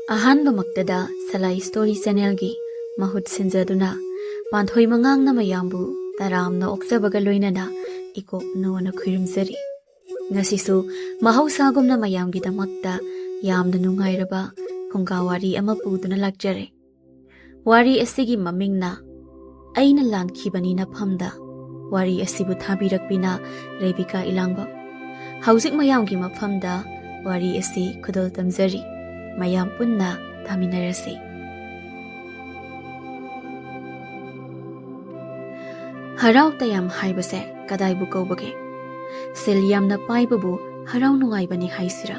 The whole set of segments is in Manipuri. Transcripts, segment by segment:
Ahanbamaktada Salai Story Channelgi Mahut Sinjaduna Panthoi Mangang Mayambu Taramna Oksabaga Loinana Iko Noana Khuirumzari Ngasisu Mahausagumna Mayamgidamakta Yamna Nungairaba Phunga wari ama puduna lakjare wari asigi mamingna Eina lankhibani Nafamda wari asibu thabirakpina Rebika Elangbam Hauzik mayamgi mafamda wari asi khudol tamjari mayam punna thaminarasi harau tayam haibase kadaibu kaubage sel yamna paibabu harau nungaibani haisira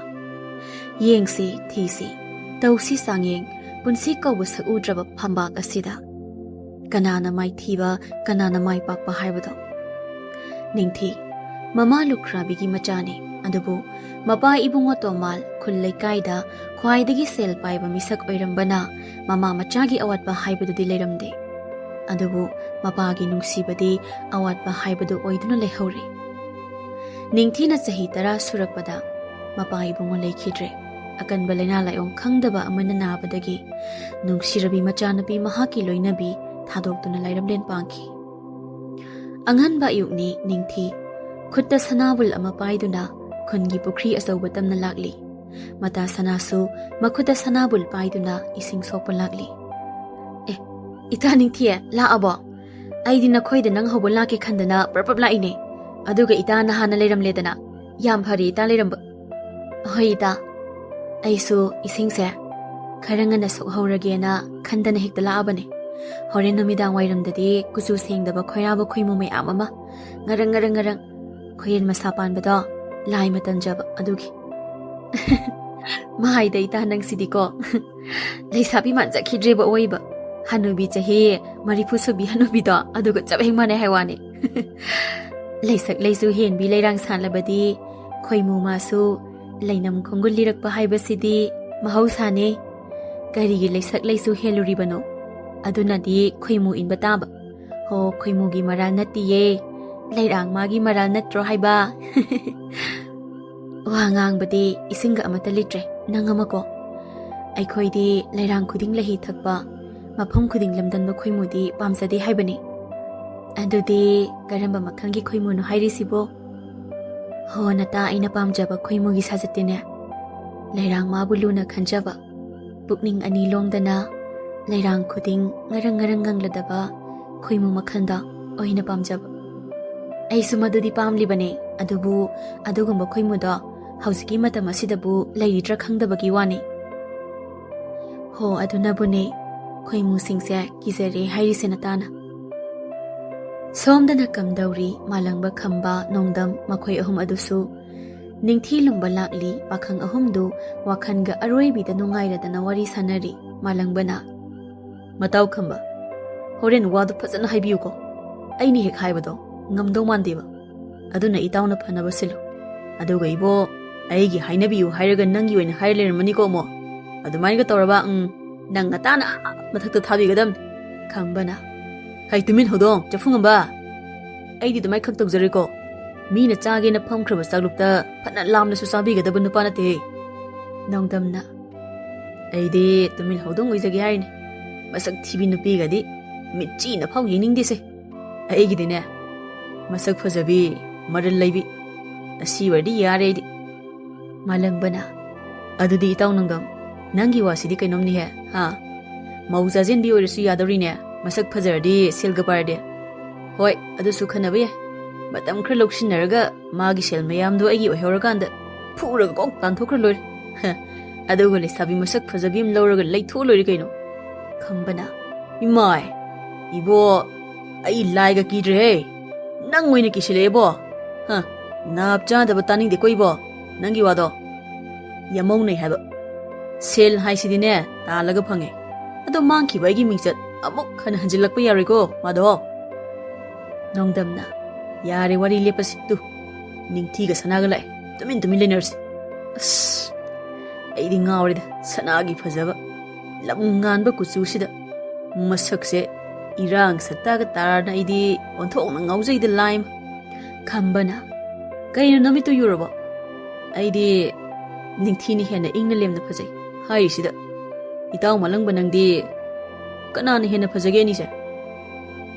yengsi thisi tausi sangeng punsi kaubu saudraba phambak asida kanana mai thiba kanana mai pakpa haibado ningthi mama lukrabigi machani adubu mapa ibungo tomal khullai kaida khwaidagi sel paiba misak oirambana mama machagi awatba haibadu leiramde adubu mapa gi nungsibadi awatba haibadu oiduna lehore ningthina chahi tara surakpada mapa ibungo leikhidre akan balena layong khangdaba amana nabadagi nungsirabi machanabi mahaki loinabi thadokduna lairamlen pangki angan ba yukni ningthi khutta sanabul ama paiduna khungi pukri asauba tamna lakli mata sanasu makhuta sanabul paiduna ising sokpa lakli ita ningthi la abo aidi na khoida nang hobol la ke khandana prapap la ine aduga ita na hana leiram ledana yam phari ita leiram hoi ita aisu ising se kharangana sok hauragena khandana hekta la abane horen namidang wairamdadi kusu sengdaba khoiraba khoimu me amama ngarang khoyen masapan bado lai matanjaba adugi mahai dai ta nang sidiko leisabi manja khidreba oiba hanubi chahi maripu subi hanubi do aduga chabeng mane haiwani leisak leisu hen bi leirang sanlabadi khoimu masu leinam khongul lirakpa haibasidi mahausane karigi leisak leisu heluribano adunadi khoimu inba taba ho khoimu gi maral natiye leirang magi maral natro haiba wa ngangbadi isinga amata litre nangamako aikhoidi leirang khuding lahi thakpa mafam khuding lamdanba khoimudi pamsadi haibani adudi karamba makhangi khoimunu hairisibo ho nata aina pamjaba khoimugi sajatine leirang mabuluna khanjaba pukning ani longdana leirang khuding ngarang ngangladaba khoimu makhanda oina pamjaba aisu madudi pamlibane adubu adugumba khoimuda hausiki matam asidabu leiritra khangdabagi wani ho adunabune khoimu singse kizare hairisena tana somdana kamdauri malangba khamba nongdam makhoi ahum adusu ningthi lumba lakli pakhang ahumdu wakhanga aroibida nungairadana wari sanari malangbana matau khamba horen wadu phajana haibiyuko aini hek haibado ngamdau mandeba aduna itawna phanaba silu aduga ibo aigi hainabiyu hairaga nangi oina hairlermani ko mo adumai ga toraba nang natana mathakta thabigadam khambana hai tumin hodong chafungamba aidi dumai khak tawjare ko mina chage na phamkhraba chaglukta phana lamna su sabigadaba nupana te nongdamna aidi tumin hodong oijagi haine masak thibi nupi gadi mitchi na phau yiningdise aigi dine masak fajabi maral laibi asi wadi yare di malangbana adudi itaw nangam nangi wasidi kainom ni he ha mauza jen bi orisu yadori ne masak fajardi selga parde hoi adu su khanabe batam khra lokshinaraga magi sel mayam do agi ohoraganda phuraga kok tanthokra loi adugo le sabi masak fajabim lawraga leitho loi kaino khambana imai ibo ai laiga kidre nang moina kisilebo ha nap chada batani de koibo nangi wado yamong nei haba sel haisidine talaga phange ado mangki baigi mingchat amuk khana hanjilakpa yariko wado nongdamna yare wari lepasi tu ningthi ga sanaga lai tumin leners aidi ngawrida sanagi phajaba lamngan ba kuchusida masakse irang saktaga tarana aidi onthokna ngaujaida laim khambana kaino namitu yurabo aidi ningthini hena ingna lemna phajai haisida Itaw malangba nangdi kanana hena phajage ni se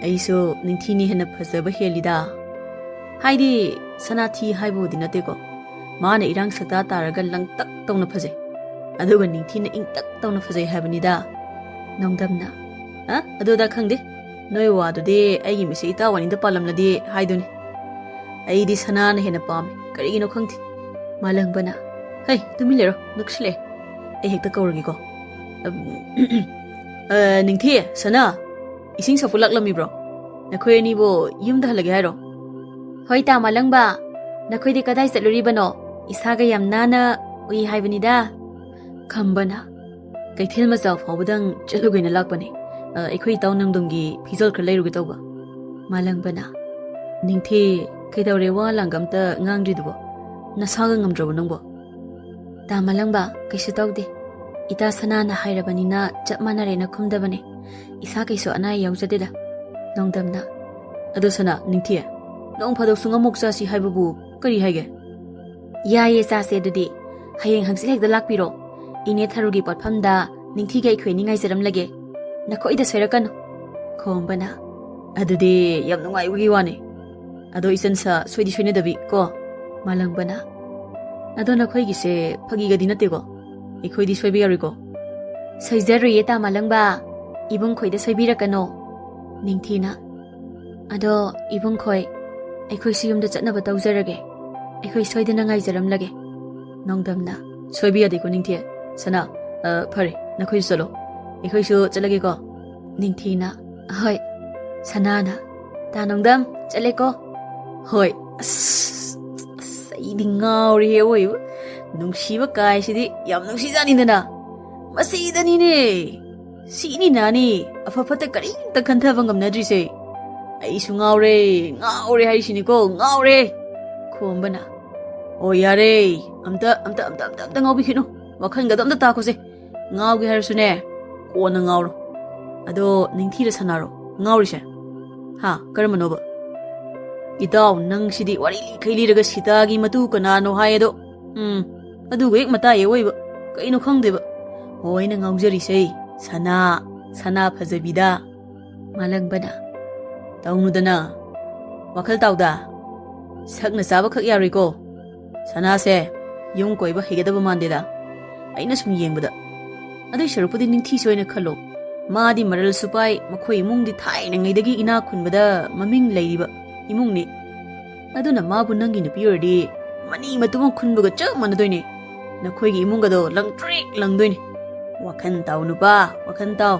aisu ningthi ni hena phajaba helida haidi sanathi haibo dinate ko mana irang sakta taraga langtak tawna phajai aduga ningthi na ingtak tawna phajai habanida Nongdamna ha aduda khangde noi wa de aigi mise ita wani da palamladi haiduni aidi sanana hena pam karigino khangti Malangbana hai tumi lero nuksle ai hekta kawrgi ko ningthi sana ising sa fulak lami bro nakhoi ni bo yumda halage hairo Hoi ta malangba nakhoi di kadai satluribano isaga yam nana ui haibanida khambana kaithil ma jaw phawdang chalugaina lakpani aikhoi taw nangdumgi phizal khar leirugi tawba Malangbana ningthi kaidawre wa langamta ngangri dubo nasaga ngamdrabo nangbo Ta malangba kaisu tawde ita sanana hairabanina chap manare na khumdabane isa kaisu ana yaujadeda Nongdamna ado sana ningthi nong phadok sunga moksa si haibabu kari haige Yaye sase dudi hayeng hangsil hekda lakpiro ine tharugi potphamda ningthi gai khweni ngai jaram lage nakhoi da soirakan khombana adude yam nungai ugi wani ado isansa soidi soine dabi ko Malangbana ado nakhoi gise phagi ga dinate ko ikhoi di soibi yari ko Soijaruye ta malangba ibung khoi da soibirakano Ningthina ado ibung khoi aikhoi siyumda chatnaba tawjarage aikhoi soidana ngai jaram lage Nongdamna soibi yadi ko ningthi sana phare nakhoi chalo ikhoi su chalage ko Ningthina hoi sanana ta nongdam chale ko hoi saidi ngauri he oi nungsiba kai sidi yam nungsi janindana masidani ne sini nani afafata kari ta khantha bangam nadri se ai su ngaure hai sini ko ngaure khombana o yare amta ngaubi khino wakhan ga amta ta ko se ngaugi har sune ko na ngauro ado ningthi ra sanaro ngauri se ha karamano ba itaw nang sidi wari khaili raga sitagi matu kanano hayedo adu ge mata ye oiba kaino khangdeba hoina ngaujari sei sana phajabida Malangbana taunudana wakhal tawda sakna saba khak yari ko sana se yung koiba hegedaba mandeda aina sum yengbada adai sharupudi ningthi soina khalo madi maral supai makhoi mungdi thaina ngaidagi ina khunbada maming leiriba imungni aduna mabu nangi nupi ordi mani matuma khunbuga chak manadoine nakhoi imunga do langtrik langdoine wakhan taw nupa wakhan taw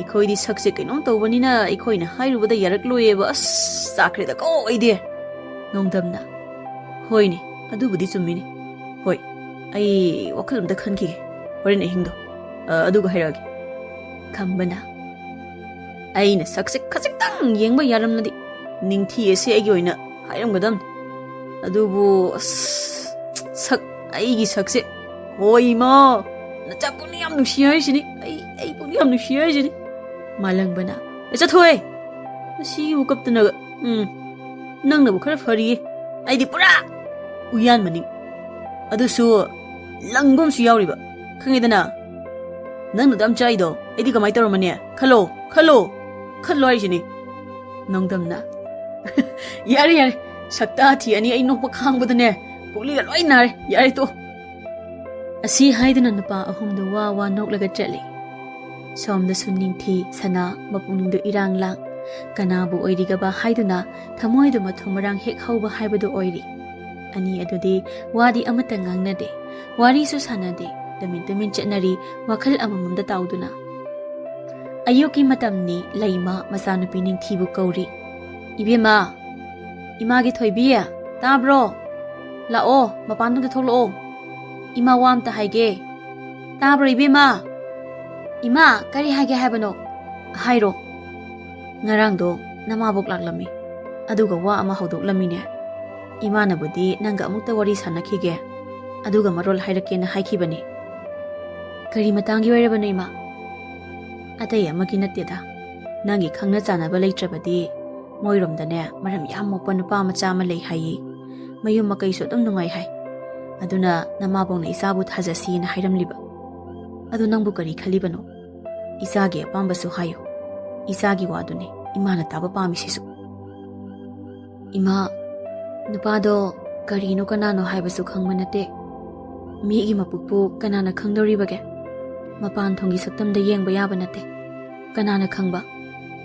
ikhoi di sakse kainom tawbanina ikhoi na hairubada yarak loyeba as sakre da ko ide Nongdamna hoine adubudi chumini hoi ai wakhalum da khanki horin ehingdo aduga hairagi Khambana aina sakse khajitang yengba yaramnadi ningthi ese agi oina hairamgadam adubu sak aigi sakse hoi ma nacha puni yam nushiyai sini ai puni yam nushiyai sini Malangbana acha thoi si ukaptana nang na bukhara fari ai di pura uyan mani adu su langbam su yauriba khangidana nang na dam chaido ai di kamai taramani khalo ai sini Nongdamna yare sakta thi ani ai nokpa khangbadane puli ga loi nare yare to asi haidana nupa ahumdu wa noklaga chali somda sunningthi sana mapungdu iranglang kanabu oirigaba haiduna thamoidu mathumarang hek hauba haibadu oiri ani adudi wadi amata ngangnade wari su sanade damin chetnari wakhal amamamda tauduna ayoki matamni laima masanupi ningthibu kauri ibema imagi thoibiya tabro lao mapandu da tholo ima wam ta haige tabro ibema ima kari haige habano hairo ngarangdo namabok laklami aduga wa ama hodoklamine imana budi nanga amukta wari sanakhige aduga marol hairakena haikibani kari matangi wairabano ima atai amagi natteda nangi khangna chanaba leitrabadi moiromdane maram yam mokpa nupa macha ma lei hayi mayum makai so dum nungai hai aduna namabong na isabu thajasi na hairamliba ꯑꯗꯨ ꯅꯪꯕꯨ ꯀꯔꯤ ꯈꯜꯂꯤꯕꯅꯣ? ꯏꯆꯥꯒꯤ ꯑꯄꯥꯝꯕꯁꯨ ꯍꯥꯏꯌꯨ. ꯏꯆꯥꯒꯤ ꯋꯥꯗꯨꯅꯤ ꯏꯃꯥꯅ ꯇꯥꯕ ꯄꯥꯝꯃꯤꯁꯤꯁꯨ. ꯏꯃꯥ, ꯅꯨꯄꯥꯗꯣ ꯀꯔꯤꯅꯣ ꯀꯅꯥꯅꯣ ꯍꯥꯏꯕꯁꯨ ꯈꯪꯕ ꯅꯠꯇꯦ. ꯃꯤꯒꯤ ꯃꯄꯨꯛꯄꯨ ꯀꯅꯥꯅ ꯈꯪꯗꯧꯔꯤꯕꯒꯦ? ꯃꯄꯥꯟ ꯊꯣꯡꯒꯤ ꯁꯛꯇꯝꯗ ꯌꯦꯡꯕ ꯌꯥꯕ ꯅꯠꯇꯦ. ꯀꯅꯥꯅ ꯈꯪꯕ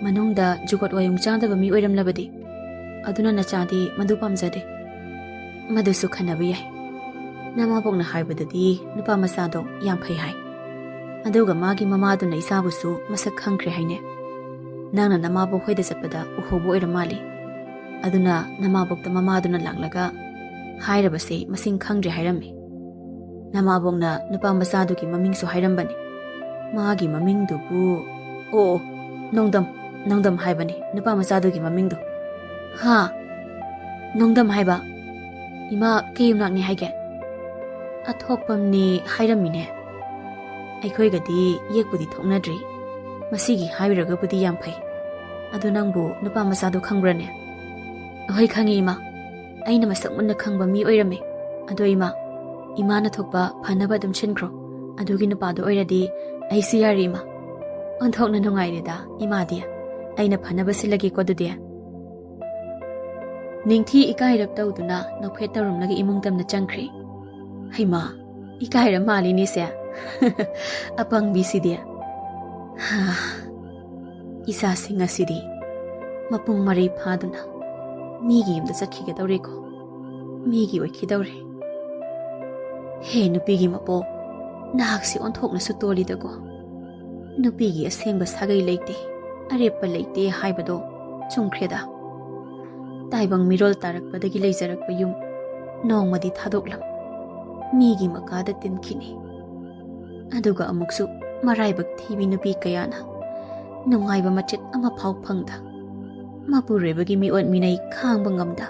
ꯃꯅꯨꯡꯗ ꯖꯨꯒꯣꯠ ꯋꯥꯌꯨꯡ ꯆꯥꯗꯕ ꯃꯤ ꯑꯣꯏꯔꯝꯂꯕꯗꯤ? ꯑꯗꯨꯅ ꯅꯆꯥꯗꯤ ꯃꯗꯨ ꯄꯥꯝꯖꯗꯦ. ꯃꯗꯨꯁꯨ ꯈꯟꯅꯕ ꯌꯥꯏ. ꯅꯃꯥꯕꯣꯛꯅ ꯍꯥꯏꯕꯗꯗꯤ ꯅꯨꯄꯥ ꯃꯆꯥꯗꯣ ꯌꯥꯝ ꯐꯩ ꯍꯥꯏ. ꯑꯗꯨꯒ ꯃꯥꯒꯤ ꯃꯃꯥꯗꯨꯅ ꯏꯆꯥꯕꯨꯁꯨ ꯃꯁꯛ ꯈꯪꯈ꯭ꯔꯦ ꯍꯥꯏꯅꯦ. ꯅꯪꯅ ꯅꯃꯥꯕꯣꯛ ꯍꯣꯏꯗ ꯆꯠꯄꯗ ꯎꯍꯧꯕ ꯑꯣꯏꯔ ꯃꯥꯜꯂꯤ. ꯑꯗꯨꯅ ꯅꯃꯥꯕꯣꯛꯇ ꯃꯃꯥꯗꯨꯅ ꯂꯥꯛꯂꯒ ꯍꯥꯏꯔꯕꯁꯦ ꯃꯁꯤꯡ ꯈꯪꯗ꯭ꯔꯦ ꯍꯥꯏꯔꯝꯃꯤ. ꯅꯃꯥꯕꯣꯛꯅ ꯅꯨꯄꯥ ꯃꯆꯥꯗꯨꯒꯤ ꯃꯃꯤꯡꯁꯨ ꯍꯥꯏꯔꯝꯕꯅꯤ. ꯃꯥꯒꯤ ꯃꯃꯤꯡꯗꯨꯕꯨ ꯑꯣ, ꯅꯣꯡꯗꯝ ꯍꯥꯏꯕꯅꯤ ꯅꯨꯄꯥ ꯃꯆꯥꯗꯨꯒꯤ ꯃꯃꯤꯡꯗꯨ. ꯍꯥ, ꯅꯣꯡꯗꯝ ꯍꯥꯏꯕ? ꯏꯃꯥ ꯀꯩ ꯌꯨꯝꯅꯥꯛꯅꯤ ꯍꯥꯏꯒꯦ? ꯑꯊꯣꯛꯄꯝꯅꯤ ꯍꯥꯏꯔꯝꯃꯤꯅꯦ. ꯑꯩꯈꯣꯏꯒꯗꯤ ꯌꯦꯛꯄꯨꯗꯤ ꯊꯣꯛꯅꯗ꯭ꯔꯤ. ꯃꯁꯤꯒꯤ ꯍꯥꯏꯔꯒꯕꯨꯗꯤ ꯌꯥꯝ ꯐꯩ. ꯑꯗꯨ ꯅꯪꯕꯨ ꯅꯨꯄꯥ ꯃꯆꯥꯗꯣ ꯈꯪꯕ꯭ꯔꯅꯦ? ꯑꯍꯣꯏ ꯈꯪꯉꯤ ꯏꯃꯥ. ꯑꯩꯅ ꯃꯁꯛ ꯃꯨꯟꯅ ꯈꯪꯕ ꯃꯤ ꯑꯣꯏꯔꯝꯃꯦ. ꯑꯗꯣ ꯏꯃꯥꯅ ꯊꯣꯛꯄ ꯐꯅꯕ ꯑꯗꯨꯝ ꯁꯤꯟꯈ꯭ꯔꯣ. ꯑꯗꯨꯒꯤ ꯅꯨꯄꯥꯗꯣ ꯑꯣꯏꯔꯗꯤ ꯑꯩꯁꯨ ꯌꯥꯔꯦ ꯏꯃꯥ. ꯑꯣꯟꯊꯣꯛꯅ ꯅꯨꯡꯉꯥꯏꯔꯦꯗ ꯏꯃꯥꯗꯤ. ꯑꯩꯅ ꯐꯅꯕ ꯁꯤꯜꯂꯒꯦꯀꯣ ꯑꯗꯨꯗꯤ. ꯅꯤꯡꯊꯤ ꯏꯀꯥꯏꯔꯞ ꯇꯧꯗꯨꯅ ꯅꯣꯛꯐꯦꯠ ꯇꯧꯔꯝꯂꯒ ꯏꯃꯨꯡ ꯇꯝꯅ ꯆꯪꯈ꯭ꯔꯦ. ꯍꯩꯃꯥ, ꯏꯀꯥꯏꯔ ꯃꯥꯜꯂꯤꯅꯦꯁꯦ. ꯑꯄꯪꯕꯤꯁꯤꯗꯤ. ꯏꯆꯥꯁꯤꯡ ꯑꯁꯤꯗꯤ ꯃꯄꯨꯡ ꯃꯔꯩ ꯐꯥꯗꯨꯅ ꯃꯤꯒꯤ ꯌꯨꯝꯗ ꯆꯠꯈꯤꯒꯗꯧꯔꯦꯀꯣ. ꯃꯤꯒꯤ ꯑꯣꯏꯈꯤꯗꯧꯔꯦ. ꯍꯦ ꯅꯨꯄꯤꯒꯤ ꯃꯄꯣꯛ, ꯅꯍꯥꯛꯁꯤ ꯑꯣꯟꯊꯣꯛꯅꯁꯨ ꯇꯣꯜꯂꯤꯗꯀꯣ. ꯅꯨꯄꯤꯒꯤ ꯑꯁꯦꯡꯕ ꯁꯥꯒꯩ ꯂꯩꯇꯦ, ꯑꯔꯦꯞꯄ ꯂꯩꯇꯦ ꯍꯥꯏꯕꯗꯣ ꯆꯨꯝꯈ꯭ꯔꯦꯗ. ꯇꯥꯏꯕꯪ ꯃꯤꯔꯣꯜ ꯇꯥꯔꯛꯄꯗꯒꯤ ꯂꯩꯖꯔꯛꯄ ꯌꯨꯝ ꯅꯣꯡꯃꯗꯤ ꯊꯥꯗꯣꯛꯂꯝ ꯃꯤꯒꯤ ꯃꯀꯥꯗ ꯇꯤꯟꯈꯤꯅꯤ. ꯑꯗꯨꯒ ꯑꯃꯨꯛꯁꯨ ꯃꯔꯥꯏꯕꯛ ꯊꯤꯕꯤ ꯅꯨꯄꯤ ꯀꯌꯥꯅ ꯅꯨꯡꯉꯥꯏꯕ ꯃꯆꯦꯠ ꯑꯃꯐꯥꯎ ꯐꯪꯗ, ꯃꯄꯨꯔꯣꯏꯕꯒꯤ ꯃꯤꯑꯣꯠ ꯃꯤꯅꯩ ꯈꯥꯡꯕ ꯉꯝꯗ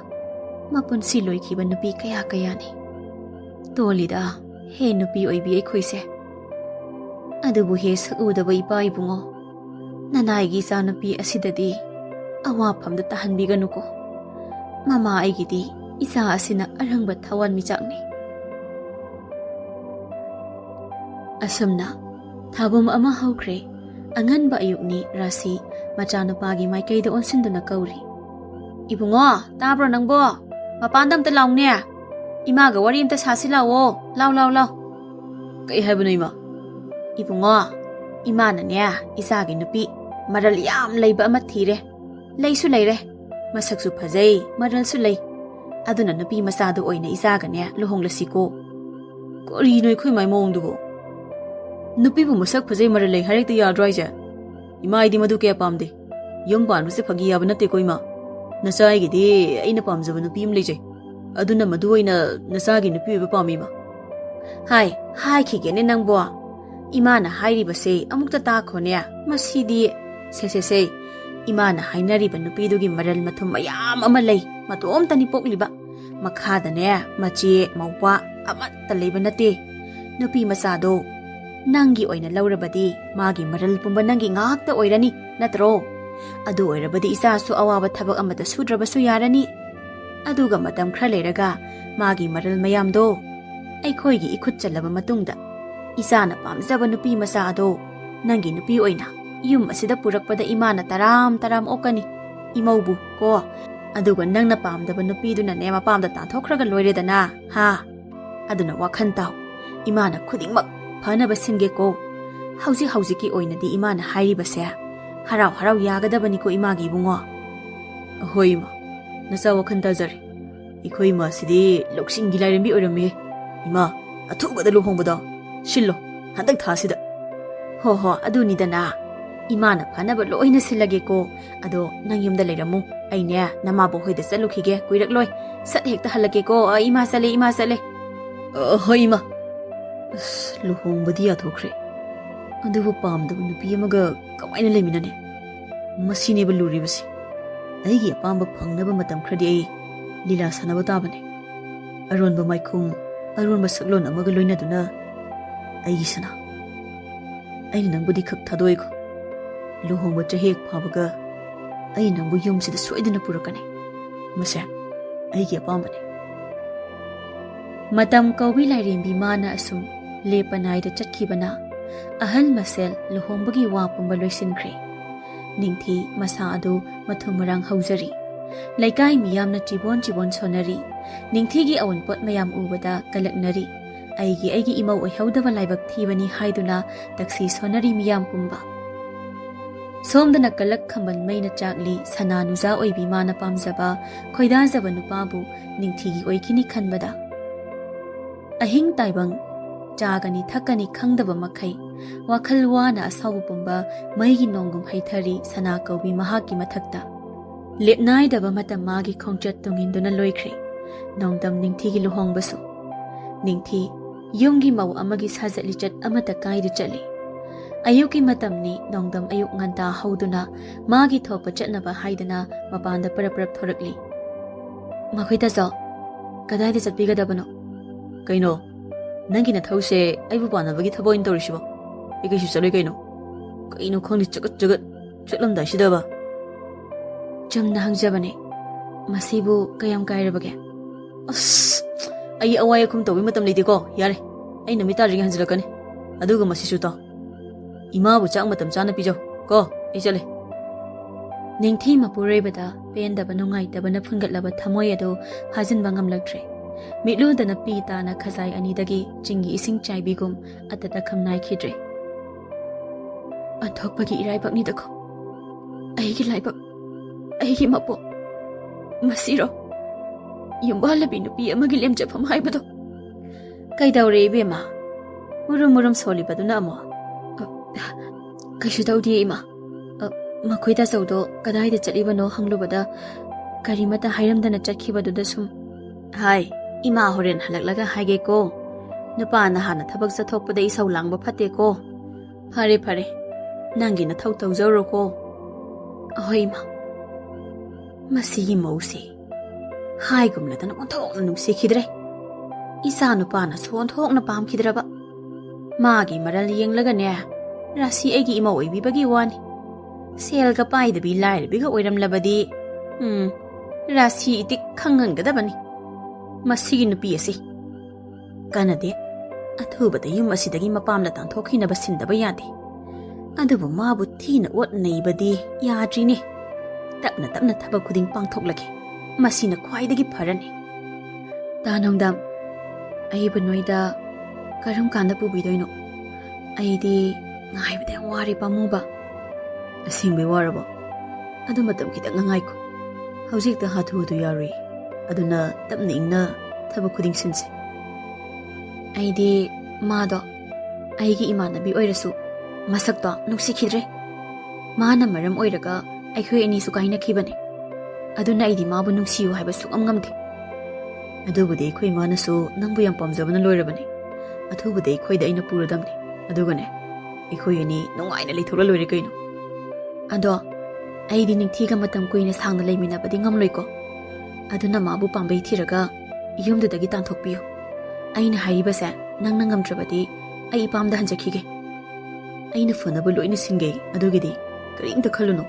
ꯃꯄꯨꯟꯁꯤ ꯂꯣꯏꯈꯤꯕ ꯅꯨꯄꯤ ꯀꯌꯥꯅꯤ. ꯇꯣꯜꯂꯤꯗ ꯍꯦ ꯅꯨꯄꯤ ꯑꯣꯏꯕꯤ ꯑꯩꯈꯣꯏꯁꯦ. ꯑꯗꯨꯕꯨ ꯍꯦ ꯁꯛꯎꯗꯕ ꯏꯄꯥ ꯏꯕꯨꯡꯉꯣ, ꯅꯅꯥꯏꯒꯤ ꯏꯆꯥꯅꯨꯄꯤ ꯑꯁꯤꯗꯗꯤ ꯑꯋꯥꯐꯝꯗ ꯇꯥꯍꯟꯕꯤꯒꯅꯨꯀꯣ. ꯃꯃꯥ ꯑꯩꯒꯤꯗꯤ ꯏꯆꯥ ꯑꯁꯤꯅ ꯑꯔꯪꯕ ꯊꯋꯥꯟꯃꯤꯆꯥꯛꯅꯤ. ꯑꯁꯨꯝꯅ ꯊꯥꯕꯝ ꯑꯃ ꯍꯧꯈ꯭ꯔꯦ. ꯑꯉꯟꯕ ꯑꯌꯨꯛꯅꯤ. ꯔꯥꯁꯤ ꯃꯆꯥꯅꯨꯄꯥꯒꯤ ꯃꯥꯏꯀꯩꯗ ꯑꯣꯟꯁꯤꯟꯗꯨꯅ ꯀꯧꯔꯤ. ꯏꯕꯨꯡꯉꯣ, ꯇꯥꯕ꯭ꯔꯣ ꯅꯪꯕꯣ? ꯃꯄꯥꯟꯗ ꯑꯝꯇ ꯂꯥꯎꯅꯦ. ꯏꯃꯥꯒ ꯋꯥꯔꯤ ꯑꯝꯇ ꯁꯥꯁꯤ ꯂꯥꯛꯑꯣ. ꯂꯥꯎ. ꯀꯩ ꯍꯥꯏꯕꯅꯣ ꯏꯃꯥ? ꯏꯕꯨꯡꯉꯣ, ꯏꯃꯥꯅꯅꯦ ꯏꯆꯥꯒꯤ ꯅꯨꯄꯤ ꯃꯔꯜ ꯌꯥꯝ ꯂꯩꯕ ꯑꯃ ꯊꯤꯔꯦ. ꯂꯩꯁꯨ ꯂꯩꯔꯦ, ꯃꯁꯛꯁꯨ ꯐꯖꯩ, ꯃꯔꯜꯁꯨ ꯂꯩ. ꯑꯗꯨꯅ ꯅꯨꯄꯤ ꯃꯆꯥꯗꯨ ꯑꯣꯏꯅ ꯏꯆꯥꯒꯅꯦ ꯂꯨꯍꯣꯡꯂꯁꯤꯀꯣ. ꯀꯔꯤꯅꯣ ꯑꯩꯈꯣꯏ ꯃꯥꯏ ꯃꯑꯣꯡꯗꯨꯕꯣ? ꯅꯨꯄꯤꯕꯨ ꯃꯁꯛ ꯐꯖꯩ ꯃꯔꯜ ꯂꯩ ꯍꯥꯏꯔꯛꯇ ꯌꯥꯗ꯭ꯔꯣ ꯍꯥꯏꯁꯦ? ꯏꯃꯥ ꯑꯩꯗꯤ ꯃꯗꯨ ꯀꯌꯥ ꯄꯥꯝꯗꯦ. ꯌꯨꯝ ꯄꯥꯟꯕꯁꯦ ꯐꯥꯒꯤ ꯌꯥꯕ ꯅꯠꯇꯦꯀꯣ ꯏꯃꯥ. ꯅꯆꯥ ꯑꯩꯒꯤꯗꯤ ꯑꯩꯅ ꯄꯥꯝꯖꯕ ꯅꯨꯄꯤ ꯑꯃ ꯂꯩꯖꯩ. ꯑꯗꯨꯅ ꯃꯗꯨ ꯑꯣꯏꯅ ꯅꯆꯥꯒꯤ ꯅꯨꯄꯤ ꯑꯣꯏꯕ ꯄꯥꯝꯃꯤ ꯏꯃꯥ. ꯍꯥꯏꯈꯤꯒꯦꯅꯦ ꯅꯪꯕꯣ. ꯏꯃꯥꯅ ꯍꯥꯏꯔꯤꯕꯁꯦ ꯑꯃꯨꯛꯇ ꯇꯥꯈꯣꯅꯦ. ꯃꯁꯤꯗꯤ ꯁꯦ ꯏꯃꯥꯅ ꯍꯥꯏꯅꯔꯤꯕ ꯅꯨꯄꯤꯗꯨꯒꯤ ꯃꯔꯜ ꯃꯊꯨꯝ ꯃꯌꯥꯝ ꯑꯃ ꯂꯩ. ꯃꯇꯣꯝꯇꯅꯤ ꯄꯣꯛꯂꯤꯕ. ꯃꯈꯥꯗꯅꯦ ꯃꯆꯦ ꯃꯧꯄ꯭ꯋꯥ ꯑꯃꯠꯇ ꯂꯩꯕ ꯅꯠꯇꯦ. ꯅꯨꯄꯤ ꯃꯆꯥꯗꯣ ꯅꯪꯒꯤ ꯑꯣꯏꯅ ꯂꯧꯔꯕꯗꯤ ꯃꯥꯒꯤ ꯃꯔꯜ ꯄꯨꯝꯕ ꯅꯪꯒꯤ ꯉꯥꯛꯇ ꯑꯣꯏꯔꯅꯤ, ꯅꯠꯇ꯭ꯔꯣ? ꯑꯗꯨ ꯑꯣꯏꯔꯕꯗꯤ ꯏꯆꯥꯁꯨ ꯑꯋꯥꯕ ꯊꯕꯛ ꯑꯃꯠꯇ ꯁꯨꯗ꯭ꯔꯕꯁꯨ ꯌꯥꯔꯅꯤ. ꯑꯗꯨꯒ ꯃꯇꯝ ꯈꯔ ꯂꯩꯔꯒ ꯃꯥꯒꯤ ꯃꯔꯜ ꯃꯌꯥꯝꯗꯣ ꯑꯩꯈꯣꯏꯒꯤ ꯏꯈꯨꯠ ꯆꯜꯂꯕ ꯃꯇꯨꯡꯗ ꯏꯆꯥꯅ ꯄꯥꯝꯖꯕ ꯅꯨꯄꯤ ꯃꯆꯥ ꯑꯗꯣ ꯅꯪꯒꯤ ꯅꯨꯄꯤ ꯑꯣꯏꯅ ꯌꯨꯝ ꯑꯁꯤꯗ ꯄꯨꯔꯛꯄꯗ ꯏꯃꯥꯅ ꯇꯔꯥꯝ ꯑꯣꯛꯀꯅꯤ, ꯏꯃꯧꯕꯨ ꯀꯣ. ꯑꯗꯨꯒ ꯅꯪꯅ ꯄꯥꯝꯗꯕ ꯅꯨꯄꯤꯗꯨꯅꯅꯦ ꯃꯄꯥꯝꯗ ꯇꯥꯟꯊꯣꯛꯈ꯭ꯔꯒ ꯂꯣꯏꯔꯦꯗꯅ. ꯑꯗꯨꯅ ꯋꯥꯈꯟ ꯇꯥꯎ. ꯏꯃꯥꯅ ꯈꯨꯗꯤꯡꯃꯛ ꯐꯅꯕ ꯁꯤꯟꯒꯦꯀೋ. ꯍꯧꯖꯤꯛꯀꯤ ꯑꯣꯏꯅꯗꯤ ꯏꯃꯥꯅ ꯍꯥꯏꯔꯤꯕꯁꯦ ꯍꯔꯥꯎ ꯌꯥꯒꯗꯕꯅꯤꯀꯣ ꯏꯃꯥꯒꯤ ꯏꯕꯨꯡꯉꯣ. ꯑꯍꯣꯏ ꯏꯃꯥ, ꯅꯆꯥ ꯋꯥꯈꯟ ꯇꯥꯖꯔꯦ. ꯑꯩꯈꯣꯏ ꯏꯃꯥꯁꯤꯗꯤ ꯂꯧꯁꯤꯡꯒꯤ ꯂꯥꯏꯔꯦꯝꯕꯤ ꯑꯣꯏꯔꯝꯃꯦ. ꯏꯃꯥ, ꯑꯊꯨꯕꯗ ꯂꯨꯍꯣꯡꯕꯗꯣ ꯁꯤꯜꯂꯣ ꯍꯟꯗꯛ ꯊꯥꯁꯤꯗ. ꯍꯣ ꯑꯗꯨꯅꯤꯗꯅ. ꯏꯃꯥꯅ ꯐꯅꯕ ꯂꯣꯏꯅ ꯁꯤꯜꯂꯒꯦꯀꯣ. ꯑꯗꯣ ꯅꯪ ꯌꯨꯝꯗ ꯂꯩꯔꯝꯃꯨ. ꯑꯩꯅꯦ ꯅꯃꯥꯕꯣꯛ ꯍꯣꯏꯗ ꯆꯠꯂꯨꯈꯤꯒꯦ. ꯀꯨꯏꯔꯛꯂꯣই. ꯁꯠ ꯍꯦꯛꯇ ꯍꯜꯂꯛꯀꯦꯀꯣ. ꯏꯃꯥ ꯆꯠꯂꯦ. ꯍꯣꯏ ꯏꯃꯥ. ꯂꯨꯍꯣꯡꯕꯗꯤ ꯌꯥꯊꯣꯛꯈ꯭ꯔꯦ. ꯑꯗꯨꯕꯨ ꯄꯥꯝꯗꯕ ꯅꯨꯄꯤ ꯑꯃꯒ ꯀꯃꯥꯏꯅ ꯂꯩꯃꯤꯟꯅꯅꯤ? ꯃꯁꯤꯅꯦꯕ ꯂꯨꯔꯤꯕꯁꯤ. ꯑꯩꯒꯤ ꯑꯄꯥꯝꯕ ꯐꯪꯅꯕ ꯃꯇꯝ ꯈꯔꯗꯤ ꯑꯩ ꯂꯤꯂꯥ ꯁꯥꯟꯅꯕ ꯇꯥꯕꯅꯤ. ꯑꯔꯣꯟꯕ ꯃꯥꯏꯈꯨꯝ, ꯑꯔꯣꯟꯕ ꯁꯛꯂꯣꯟ ꯑꯃꯒ ꯂꯣꯏꯅꯗꯨꯅ ꯑꯩꯒꯤ ꯁꯅꯥ. ꯑꯩꯅ ꯅꯪꯕꯨꯗꯤ ꯈꯛ ꯊꯥꯗꯣꯛꯏꯀꯣ. ꯂꯨꯍꯣꯡꯕ ꯆꯍꯤ ꯐꯥꯕꯒ ꯑꯩ ꯅꯪꯕꯨ ꯌꯨꯝꯁꯤꯗ ꯁꯣꯏꯗꯅ ꯄꯨꯔꯛꯀꯅꯤ. ꯃꯁꯦ ꯑꯩꯒꯤ ꯑꯄꯥꯝꯕꯅꯤ. ꯃꯇꯝ ꯀꯧꯕꯤ ꯂꯥꯏꯔꯦꯝꯕꯤ ꯃꯥꯅ ꯑꯁꯨꯝ ꯂꯦꯞꯄ ꯅꯥꯏꯗ ꯆꯠꯈꯤꯕꯅ ahal masel luhongbagi wa pumba loisinkhre. Ningthi masa adu mathum marang haujari. Laikai miyamna chibon sonari. Ningthi gi awanpot mayam ubada kalaknari. Aigi imau oihaudaba laibak thibani haiduna taksi sonari miyam pumba. Somdana kalak khamban maina chakli sana nuza oibi mana pamzaba khoidazaba nupabu ningthi gi oikini khanbada. Ahing taibang chagani thakani khangdaba makhai wakhal wana asawu pumba maigi nongum haithari sana kaubi mahaki mathakta. Lepnai daba matam magi khongchat tunginduna loikhre. Nongdam ningthi gi luhongbasu. Ningthi yumgi mau amagi sajatli chat amata kaida chali. Ayuki matamni nongdam ayuk nganta hauduna magi thokpa chatnaba haidana mapanda parap thorakli. Makhoida zo kadaida chatpigadabano? Kaino nangi na thause aibu panabagi thaboin torishibo. Ekaisu chaloi kaino. Kaino khongni chagat chatlamdai sidaba. Chumna hangjabane. Masibu kayam kairabage. As ai awai khum tobi matam leidiko yare. Ai namita ring hanjilakani. Aduga masisu ta. Ima bu chang matam chana pijo ko ai chale. Ningthi mapurebada pendaba nungai tabana phungatlaba thamoi ado hajinba ngamlaktre. Mitludana pi tana khazai anidagi chingi ising chaibigum atata khamnai khidre. Athokpagi iraibak ni dako. Aigi laibak. Aigi mapo. Masiro. Yumbalabi nupi amagi lemjapam haibado. Kaidaure ibema. Murum solibaduna amo. Kaishu daudi ima. Makhoida saudo kadaida chatibano hanglubada karimata hairamdana chatkibadуда sum. Hai, ima horen halaklaga haige ko. Nupa na hana thabak chathokpada isau langba phate ko. Phare. Nangi na thau tawjaro ko. Ahoi ma. Masigi mausi. Hai gumlata na onthok na nungsi khidre. Isa nupa na suon thok na pam khidraba. Magi maral yenglaga ne. Rasi egi ima oibibagi wani. Sel ka pai dabi lai biga oiram labadi. Rasi itik khangangadabani. Masigi nupi asi. Kanade. Athouba da yum asidagi mapamla tangthokhinaba sindaba yade. Adubu mabu thina ot naibadi yadrini. Tapna thabak khuding pangthoklake. Masina khwaidagi pharani. Tanongdam. Aiba noida karam kanda pubidoino. Aidi ngaibada wari pamuba. Asingbe warabo. Adu matam kitang ngaiko. Haujikta hathu du yari. Aduna tapna ingna thabak khuding sinse. Aidi mado aigi imanabi oirasu masakto nuksikhidre. Mana maram oiraga aikhoi ani su kaina khibane. Aduna aidi mabu nungsiyu haiba sukam ngamde. Adubudi aikhoi manasu nangbu yam pamjabana loirabane. Athubudi aikhoi da aina puradamne. Adugane aikhoi ani nungaina leithora loire kaino. Ado aidi ningthiga matam kuina sangna leiminabadi ngamloiko. Aduna mabu pambai thiraga yumdudagi tanthokpiyo. Aina hairibase nangna ngamdrabadi ai ipamda hanjakhige. Aina funabu loina singei adugidi karimta khaluno.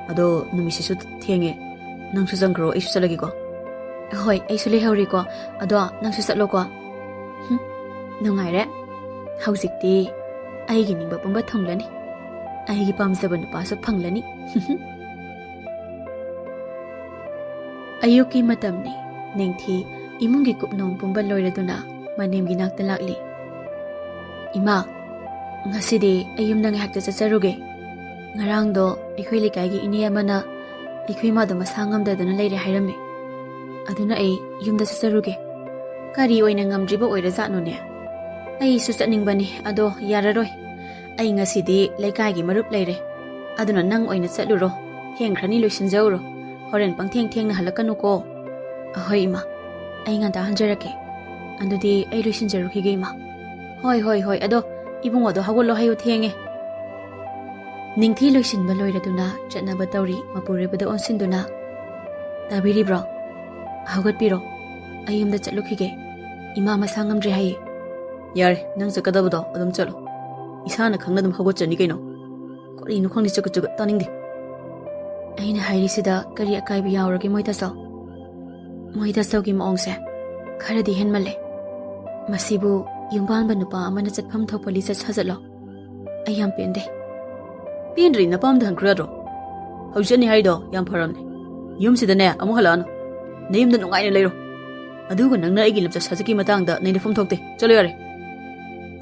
Ado numisisu thenge nangsu jangro aisu chalagi ko. Hoi aisu lehauri ko ado nangsu chatlo ko. Nungaire. Haujikti aigi ningba pamba thanglani. Aigi pamjaba nupa sa phanglani. Ayuki matamni ningthi imungi kupnong pumba loiraduna manemgi nakta lakli. Ima, ngasidi ayumna ngahakta chacharuge. Ngarangdo aikhoi lekaigi ini amana aikhoi madu masangamdadana leire hairame. Aduna ai yumda chacharuge. Kari oina ngamdriba oira zatnone. Ai su chatningbani ado yararoi. Ai ngasidi lekaigi marup leire. Aduna nang oina chatluro. Thengkhrani loisinjauro. Horen pangtheng na halakanu ko. Ahoi ima. Ai nganta hanjarake. Andudi ai loisinjarukige ima. Hoi ado ibung ado hagolo hayo thenge. Ningthi loisinba loiraduna chatnaba tauri mapurebada onsinduna. Tabiribro. Hagatpiro. Ayumda chatlukige. Ima masangamdre hayi. Yare nang chakadabado adum chalo. Isana khangna dum hagotchani kaino. Korinu khangni chakat taningdi. Aina hairisida kari akaibi yaurage moitaso. Moitaso gi maongse kharadi henmale. Masibu yumbanba nupa amana chatpham thopali chat sajalo. ꯑꯩ ꯌꯥꯝ ꯄꯦꯟꯗꯦ. ꯄꯦꯟꯗ꯭ꯔꯤ ꯅꯄꯥꯝꯗ ꯍꯟꯈ꯭ꯔꯗ꯭ꯔꯣ? ꯍꯧꯖꯤꯛ ꯆꯠꯅꯤ ꯍꯥꯏꯗꯣ ꯌꯥꯝ ꯐꯔꯝꯅꯦ. ꯌꯨꯝꯁꯤꯗꯅꯦ ꯑꯃꯨꯛ ꯍꯜꯂꯛꯑꯅꯨ. ꯅꯌꯨꯝꯗ ꯅꯨꯡꯉꯥꯏꯅ ꯂꯩꯔꯣ. ꯑꯗꯨꯒ ꯅꯪꯅ ꯑꯩꯒꯤ ꯂꯝꯆꯠ ꯁꯥꯖꯠꯀꯤ ꯃꯇꯥꯡꯗ ꯅꯩꯅꯐꯝ ꯊꯣꯛꯇꯦ. ꯆꯠꯂꯣ ꯌꯥꯔꯦ.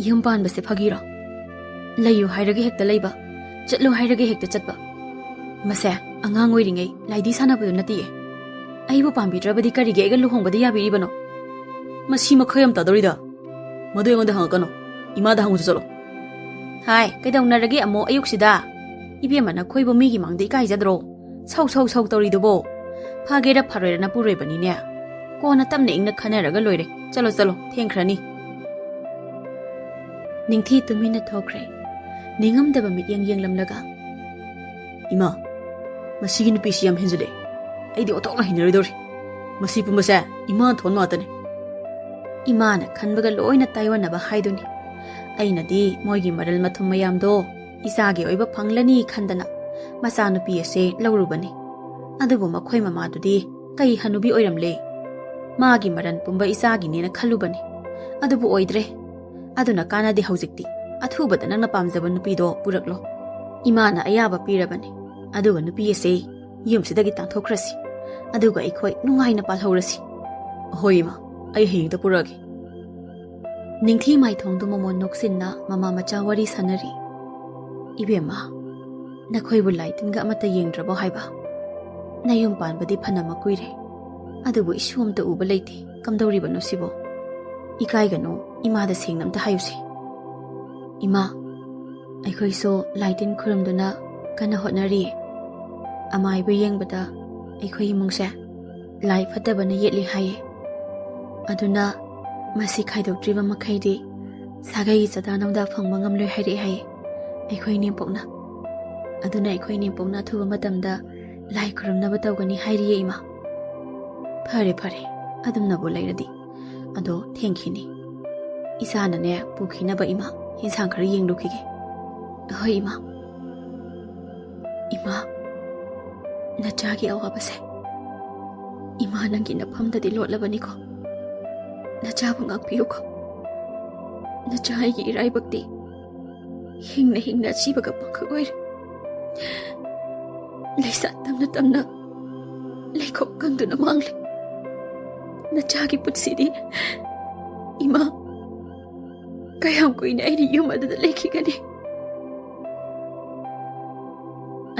ꯌꯨꯝ ꯄꯥꯟꯕꯁꯦ ꯐꯥꯒꯤꯔꯣ? ꯂꯩꯌꯨ ꯍꯥꯏꯔꯒ ꯍꯦꯛꯇ ꯂꯩꯕ, ꯆꯠꯂꯨ ꯍꯥꯏꯔꯒ ꯍꯦꯛꯇ ꯆꯠꯄ. ꯃꯁꯦ ꯑꯉꯥꯡ ꯑꯣꯏꯔꯤꯉꯩ ꯂꯥꯏꯗꯤ ꯁꯥꯟꯅꯕꯗꯨ ꯅꯠꯇꯤꯌꯦ. ꯑꯩꯕꯨ ꯄꯥꯝꯕꯤꯗ꯭ꯔꯕꯗꯤ ꯀꯔꯤꯒꯤ ꯑꯩꯒ ꯂꯨꯍꯣꯡꯕꯗ ꯌꯥꯕꯤꯔꯤꯕꯅꯣ? ꯃꯁꯤ ꯃꯈꯥ ꯌꯥꯝ ꯇꯥꯗꯧꯔꯤꯗ. ꯃꯗꯨ ꯑꯩꯉꯣꯟꯗ ꯍꯪꯉꯛꯀꯅꯨ. ꯏꯃꯥꯗ ꯍꯪꯉꯨꯁꯨ ꯆꯠꯂꯣ. ꯍꯥꯏ, ꯀꯩꯗꯧꯅꯔꯒꯦ ꯑꯃꯨꯛ ꯑꯌꯨꯛꯁꯤꯗ? ꯏꯕꯦꯝꯃ ꯅꯈꯣꯏꯕꯨ ꯃꯤꯒꯤ ꯃꯥꯡꯗ ꯏꯀꯥꯏꯖꯗ꯭ꯔꯣ? ꯁꯧ ꯇꯧꯔꯤꯗꯨꯕꯣ. ꯐꯒꯦꯔ ꯐꯔꯣꯏꯔꯅ ꯄꯨꯔꯣꯏꯕꯅꯤꯅꯦ. ꯀꯣꯟꯅ ꯇꯞꯅ ꯏꯪꯅ ꯈꯟꯅꯔꯒ ꯂꯣꯏꯔꯦ. ꯆꯠꯂꯣ, ꯊꯦꯡꯈ꯭ꯔꯅꯤ. ꯅꯤꯡꯊꯤ ꯇꯨꯃꯤꯟꯅ ꯊꯣꯛꯈ꯭ꯔꯦ. ꯅꯤꯡꯉꯝꯗꯕ ꯃꯤꯠꯌꯦꯡ ꯌꯦꯡꯂꯝꯂꯒ, ꯏꯃꯥ, ꯃꯁꯤꯒꯤ ꯅꯨꯄꯤꯁꯤ ꯌꯥꯝ ꯍꯦꯟꯖꯤꯜꯂꯦ. ꯑꯩꯗꯤ ꯑꯣꯟꯊꯣꯛꯅ ꯍꯩꯅꯔꯣꯏꯗꯧꯔꯤ. ꯃꯁꯤ ꯄꯨꯝꯕꯁꯦ ꯏꯃꯥ ꯊꯣꯟ ꯉꯥꯛꯇꯅꯤ. ꯏꯃꯥꯅ ꯈꯟꯕꯒ ꯂꯣꯏꯅ ꯇꯥꯏꯌꯣꯟꯅꯕ ꯍꯥꯏꯗꯨꯅꯤ. ꯑꯩꯅꯗꯤ ꯃꯣꯏꯒꯤ ꯃꯔꯜ ꯃꯊꯨꯝ ꯃꯌꯥꯝꯗꯣ ꯏꯆꯥꯒꯤ ꯑꯣꯏꯕ ꯐꯪꯂꯅꯤ ꯈꯟꯗꯅ ꯃꯆꯥꯅꯨꯄꯤ ꯑꯁꯦ ꯂꯧꯔꯨꯕꯅꯤ. ꯑꯗꯨꯕꯨ ꯃꯈꯣꯏ ꯃꯃꯥꯗꯨꯗꯤ ꯀꯩ ꯍꯅꯨꯕꯤ ꯑꯣꯏꯔꯝꯂꯦ. ꯃꯥꯒꯤ ꯃꯔꯟ ꯄꯨꯝꯕ ꯏꯆꯥꯒꯤꯅꯦꯅ ꯈꯜꯂꯨꯕꯅꯤ. ꯑꯗꯨꯕꯨ ꯑꯣꯏꯗ꯭ꯔꯦ. ꯑꯗꯨꯅ ꯀꯥꯟꯅꯗꯦ ꯍꯧꯖꯤꯛꯇꯤ. ꯑꯊꯨꯕꯗ ꯅꯪꯅ ꯄꯥꯝꯖꯕ ꯅꯨꯄꯤꯗꯣ ꯄꯨꯔꯛꯂꯣ. ꯏꯃꯥꯅ ꯑꯌꯥꯕ ꯄꯤꯔꯕꯅꯤ. ꯑꯗꯨꯒ ꯅꯨꯄꯤ ꯑꯁꯦ ꯌꯨꯝꯁꯤꯗꯒꯤ ꯇꯥꯟꯊꯣꯛꯈ꯭ꯔꯁꯤ. ꯑꯗꯨꯒ ꯑꯩꯈꯣꯏ ꯅꯨꯡꯉꯥꯏꯅ ꯄꯥꯜꯍꯧꯔꯁꯤ. ꯍꯣꯏ ꯏꯃꯥ, ꯑꯩ ꯍꯌꯦꯡꯇ ꯄꯨꯔꯛꯑꯒꯦ. ꯅꯤꯡꯊꯤ ꯃꯥꯏꯊꯣꯡꯗꯨ ꯃꯃꯣꯟ ꯅꯣꯛꯁꯤꯟꯅ ꯃꯃꯥ ꯃꯆꯥ ꯋꯥꯔꯤ ꯁꯥꯟꯅꯔꯤ. ꯏꯕꯦꯝꯃ, ꯅꯈꯣꯏꯕꯨ ꯂꯥꯏ ꯇꯤꯟꯒ ꯑꯃꯠꯇ ꯌꯦꯡꯗ꯭ꯔꯕꯣ ꯍꯥꯏꯕ? ꯅꯌꯨꯝ ꯄꯥꯟꯕꯗꯤ ꯐꯅꯃꯛ ꯀꯨꯏꯔꯦ. ꯑꯗꯨꯕꯨ ꯏꯁꯨ ꯑꯝꯇ ꯎꯕ ꯂꯩꯇꯦ. ꯀꯝꯗꯧꯔꯤꯕꯅꯣ ꯁꯤꯕꯣ? ꯏꯀꯥꯏꯒꯅꯨ, ꯏꯃꯥꯗ ꯁꯦꯡꯅ ꯑꯝꯇ ꯍꯥꯏꯌꯨꯁꯤ. ꯏꯃꯥ, ꯑꯩꯈꯣꯏꯁꯨ ꯂꯥꯏ ꯇꯤꯟ ꯈꯨꯔꯨꯝꯗꯨꯅ ꯀꯟꯅ ꯍꯣꯠꯅꯔꯤꯌꯦ. ꯑꯃꯥꯏꯕ ꯌꯦꯡꯕꯗ ꯑꯩꯈꯣꯏ ꯏꯃꯨꯡꯁꯦ ꯂꯥꯏ ꯐꯠꯇꯕꯅ ꯌꯦꯠꯂꯤ ꯍꯥꯏꯌꯦ. ꯑꯗꯨꯅ ꯃꯁꯤ ꯈꯥꯏꯗꯣꯛꯇ꯭ꯔꯤꯕ ꯃꯈꯩꯗꯤ ꯁꯥꯒꯩꯒꯤ ꯆꯥꯗꯥ ꯅꯧꯗꯥ ꯐꯪꯕ ꯉꯝꯂꯣꯏ ꯍꯥꯏꯔꯛꯑꯦ ꯍꯥꯏꯌꯦ ꯑꯩꯈꯣꯏ ꯏꯅꯦꯝꯄꯣꯛꯅ. ꯑꯗꯨꯅ ꯑꯩꯈꯣꯏ ꯏꯅꯦꯝꯄꯣꯛꯅ ꯑꯊꯨꯕ ꯃꯇꯝꯗ ꯂꯥꯏ ꯈꯨꯔꯨꯝꯅꯕ ꯇꯧꯒꯅꯤ ꯍꯥꯏꯔꯤꯌꯦ ꯏꯃꯥ. ꯐꯔꯦ, ꯑꯗꯨꯝꯅꯕꯨ ꯂꯩꯔꯗꯤ. ꯑꯗꯣ ꯊꯦꯡꯈꯤꯅꯤ. ꯏꯁꯥꯅꯅꯦ ꯄꯨꯈꯤꯅꯕ ꯏꯃꯥ ꯌꯦꯟꯁꯥꯡ ꯈꯔ ꯌꯦꯡꯂꯨꯈꯤꯒꯦ. ꯍꯣꯏ ꯏꯃꯥ. ꯏꯃꯥ, ꯅꯆꯥꯒꯤ ꯑꯋꯥꯕꯁꯦ ꯏꯃꯥ ꯅꯪꯒꯤ ꯅꯐꯝꯗꯗꯤ ꯂꯣꯠꯂꯕꯅꯤꯀꯣ. ꯅꯆꯥꯕꯨ ꯉꯥꯛꯄꯤꯌꯨꯀꯣ. ꯅꯆꯥ ꯑꯩꯒꯤ ꯏꯔꯥꯏꯕꯛꯇꯤ ꯍꯤꯡꯅ ꯑꯁꯤꯕꯒ ꯄꯥꯡꯈꯛ ꯑꯣꯏꯔꯦ. ꯂꯩꯁꯥ ꯇꯝꯅ ꯂꯩꯈꯣꯞ ꯀꯪꯗꯨꯅ ꯃꯥꯡꯂꯦ. ꯅꯆꯥꯒꯤ ꯄꯨꯟꯁꯤꯗꯤ ꯏꯃꯥ, ꯀꯌꯥꯝ ꯀꯨꯏꯅ ꯑꯩꯅ ꯌꯨꯝ ꯑꯗꯨꯗ ꯂꯩꯈꯤꯒꯅꯤ?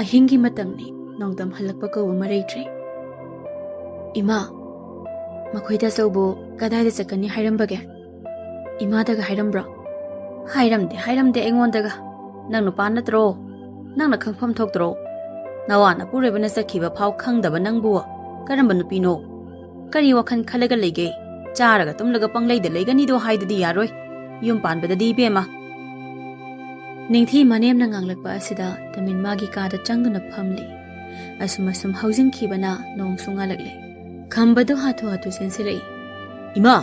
ꯑꯍꯤꯡꯒꯤ ꯃꯇꯝꯅꯤ. ꯅꯣꯡꯗꯝ ꯍꯜꯂꯛꯄ ꯀꯧꯕ ꯃꯔꯩꯇ꯭ꯔꯦ. ꯏꯃꯥ, ꯃꯈꯣꯏꯗ ꯑꯆꯧꯕꯨ ꯀꯗꯥꯏꯗ ꯆꯠꯀꯅꯤ ꯍꯥꯏꯔꯝꯕꯒꯦ? ꯏꯃꯥꯗꯒ ꯍꯥꯏꯔꯝꯕ꯭ꯔꯣ? ꯍꯥꯏꯔꯝꯗꯦ ꯑꯩꯉꯣꯟꯗꯒ. ꯅꯪ ꯅꯨꯄꯥ ꯅꯠꯇ꯭ꯔꯣ? ꯅꯪꯅ ꯈꯪꯐꯝ ꯊꯣꯛꯇ꯭ꯔꯣ? ꯅꯋꯥꯅ ꯄꯨꯔꯣꯏꯕꯅ ꯆꯠꯈꯤꯕ ꯐꯥꯎ ꯈꯪꯗꯕ ꯅꯪꯕꯨ ꯀꯔꯝꯕ ꯅꯨꯄꯤꯅꯣ? ꯀꯔꯤ ꯋꯥꯈꯜ ꯈꯜꯂꯒ ꯂꯩꯒꯦ? ꯆꯥꯔꯒ ꯇꯨꯝꯂꯒ ꯄꯪꯂꯩꯗ ꯂꯩꯒꯅꯤꯗꯣ ꯍꯥꯏꯗꯨꯗꯤ ꯌꯥꯔꯣꯏ. ꯌꯨꯝ ꯄꯥꯟꯕꯗꯗꯤ ꯏꯕꯦꯝꯃ. ꯅꯤꯡꯊꯤ ꯃꯅꯦꯝꯅ ꯉꯥꯡꯂꯛꯄ ꯑꯁꯤꯗ ꯇꯨꯃꯤꯟ ꯃꯥꯒꯤ ꯀꯥꯗ ꯆꯪꯗꯨꯅ ꯐꯝꯂꯤ. ꯑꯁꯨꯝ ꯍꯧꯖꯤꯟꯈꯤꯕꯅ ꯅꯣꯡꯁꯨ ꯉꯥꯜꯂꯛꯂꯦ. ꯈꯝꯕꯗꯨ ꯍꯥꯊꯨ ꯆꯦꯟꯁꯤꯜꯂꯛꯏ. ꯏꯃꯥ,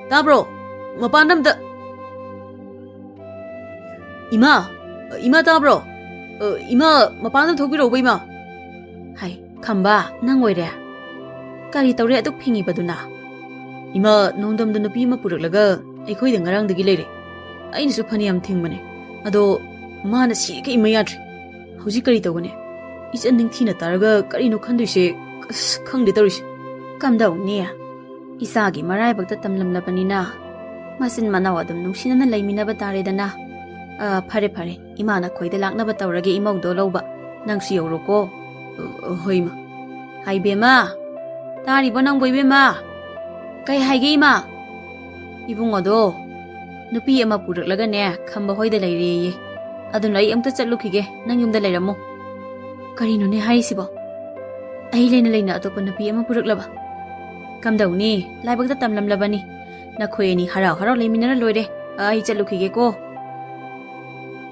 ꯇꯥꯕ꯭ꯔꯣ? ꯃꯄꯥꯟꯗ ꯑꯝꯇ. ꯏꯃꯥ ꯇꯥꯕ꯭ꯔꯣ? ꯏꯃꯥ, ꯃꯄꯥꯟꯗ ꯊꯣꯛꯄꯤꯔꯛꯎꯕ ꯏꯃꯥ. ꯍꯥꯏ, ꯈꯝꯕ, ꯅꯪ ꯑꯣꯏꯔꯦ? ꯀꯔꯤ ꯇꯧꯔꯦ ꯑꯗꯨꯛ ꯐꯤꯡꯉꯤꯕꯗꯨꯅ? ꯏꯃꯥ, ꯅꯣꯡꯗꯝꯗ ꯅꯨꯄꯤ ꯑꯃ ꯄꯨꯔꯛꯂꯒ ꯑꯩꯈꯣꯏꯗ ꯉꯔꯥꯡꯗꯒꯤ ꯂꯩꯔꯦ. ꯑꯩꯅꯁꯨ ꯐꯅꯌꯥꯝ ꯊꯤꯡꯕꯅꯦ. ꯑꯗꯣ ꯃꯥꯅ ꯁꯤꯈꯩ ꯏꯟꯕ ꯌꯥꯗ꯭ꯔꯤ. ꯍꯧꯖꯤꯛ ꯀꯔꯤ ꯇꯧꯒꯅꯤ? ꯏꯆꯟ ꯅꯤꯡꯊꯤꯅ ꯇꯥꯔꯒ ꯀꯔꯤꯅꯣ ꯈꯟꯗꯣꯏꯁꯦ? ꯑꯁ, ꯈꯪꯗꯦ ꯇꯧꯔꯤꯁꯦ. ꯀꯝꯗꯧꯅꯤ? ꯏꯆꯥꯒꯤ ꯃꯔꯥꯏꯕꯛꯇ ꯇꯝꯂꯝꯂꯕꯅꯤꯅ ꯃꯆꯤꯟ ꯃꯅꯥꯎ ꯑꯗꯨꯝ ꯅꯨꯡꯁꯤꯅꯅ ꯂꯩꯃꯤꯟꯅꯕ ꯇꯥꯔꯦꯗꯅ. ꯐꯔꯦ, ꯏꯃꯥꯅ ꯈꯣꯏꯗ ꯂꯥꯛꯅꯕ ꯇꯧꯔꯒꯦ ꯏꯃꯧꯗꯣ ꯂꯧꯕ. ꯅꯪꯁꯨ ꯌꯧꯔꯣꯀꯣ. ꯍꯣꯏ ꯏꯃꯥ. ꯍꯥꯏꯕꯦꯝꯃ, ꯇꯥꯔꯤꯕꯣ ꯅꯪꯕꯨ ꯏꯕꯦꯝꯃ? ꯀꯩ ꯍꯥꯏꯒꯦ ꯏꯃꯥ? ꯏꯕꯨꯡꯉꯣꯗꯣ ꯅꯨꯄꯤ ꯑꯃ ꯄꯨꯔꯛꯂꯒꯅꯦ ꯈꯝꯕ ꯍꯣꯏꯗ ꯂꯩꯔꯦꯌꯦ. ꯑꯗꯨꯅ ꯑꯩ ꯑꯝꯇ ꯆꯠꯂꯨꯈꯤꯒꯦ. ꯅꯪ ꯌꯨꯝꯗ ꯂꯩꯔꯝꯃꯨ. ꯀꯔꯤꯅꯣꯅꯦ ꯍꯥꯏꯔꯤꯁꯤꯕꯣ? ꯑꯩ ꯂꯩꯅ ꯑꯇꯣꯞꯄ ꯅꯨꯄꯤ ꯑꯃ ꯄꯨꯔꯛꯂꯕ? ꯀꯝꯗꯧꯅꯤ? ꯂꯥꯏꯕꯛꯇ ꯇꯝꯂꯝꯂꯕꯅꯤ. ꯅꯈꯣꯏ ꯑꯅꯤ ꯍꯔꯥꯎ ꯂꯩꯃꯤꯟꯅꯔ ꯂꯣꯏꯔꯦ. ꯑꯩ ꯆꯠꯂꯨꯈꯤꯒꯦꯀꯣ.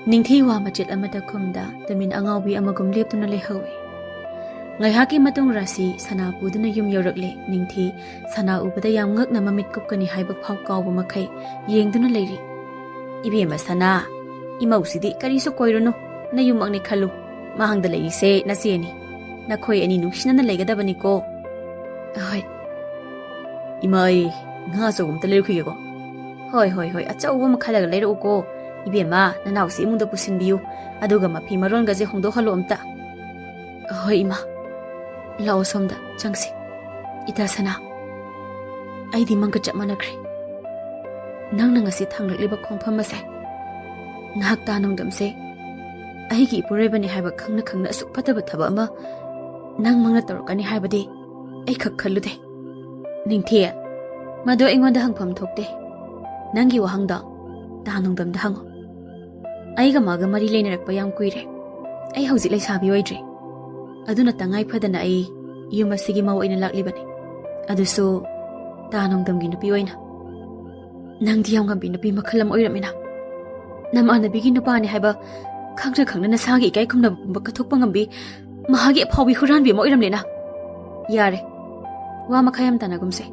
ꯅꯤꯡꯊꯤ ꯋꯥ ꯃꯆꯦꯠ ꯑꯃꯗ ꯈꯨꯝꯗ ꯇꯨꯃꯤꯟ ꯑꯉꯥꯎꯕꯤ ꯑꯃꯒꯨꯝ ꯂꯦꯞꯇꯨꯅ ꯂꯩꯍꯧꯏ. ꯉꯥꯏꯍꯥꯛꯀꯤ ꯃꯇꯨꯡ ꯔꯥꯁꯤ ꯁꯅꯥ ꯄꯨꯗꯨꯅ ꯌꯨꯝ ꯌꯧꯔꯛꯂꯦ. ꯅꯤꯡꯊꯤ ꯁꯅꯥ ꯎꯕꯗ ꯌꯥꯝ ꯉꯛꯅ ꯃꯃꯤꯠ ꯀꯨꯞꯀꯅꯤ ꯍꯥꯏꯕ ꯐꯥꯎ ꯀꯥꯎꯕ ꯃꯈꯩ ꯌꯦꯡꯗꯨꯅ ꯂꯩꯔꯤ. ꯏꯕꯦꯝꯃ ꯁꯅꯥ, ꯏꯃꯧꯁꯤꯗꯤ ꯀꯔꯤꯁꯨ ꯀꯣꯏꯔꯨꯅꯨ. ꯅꯌꯨꯝꯃꯛꯅꯤ ꯈꯜꯂꯨ. ꯃꯍꯥꯡꯗ ꯂꯩꯔꯤꯁꯦ ꯅꯆꯦꯅꯤ. ꯅꯈꯣꯏ ꯑꯅꯤ ꯅꯨꯡꯁꯤꯅꯅ ꯂꯩꯒꯗꯕꯅꯤꯀꯣ. ꯍꯣꯏ. ꯏꯃꯥ, ꯑꯩ ꯉꯥ ꯑꯆꯧꯕ ꯑꯝꯇ ꯂꯩꯔꯨꯈꯤꯒꯦꯀꯣ. ꯍꯣꯏ, ꯑꯆꯧꯕ ꯑꯃ ꯈꯜꯂꯒ ꯂꯩꯔꯛꯎꯀꯣ. Ibema nanausi imungda pusinbiyu aduga mafi marongaje hongdokhalo amta. Hoi ima. Lao somda changsi. Ita sana. Aidi mangka chap manakri. Nangna ngasi thanglakliba khongpham ase. Nahak ta nongdamse. Aigi ipurebani haiba khangna asuk pataba thaba ama nang mangna torokani haibadi ai khak khallude. Ningthia mado ingonda hangpham thokte. Nangi wahangda ta nongdamda hango. Aiga maga mari leinarakpa yam kuire. Ai hauji leisabi oidri. Aduna tangai phadana ai yum asigi mau ina laklibani. Adusu ta nongdamgi nupi oina. Nangdi yam gambi nupi makhalam oiramina. Namanabi nupani haiba khangna nasagi ikai khumna bakathokpa ngambi mahagi aphawi huranbi mo iramlena. Yare wa makhayam tanagumse.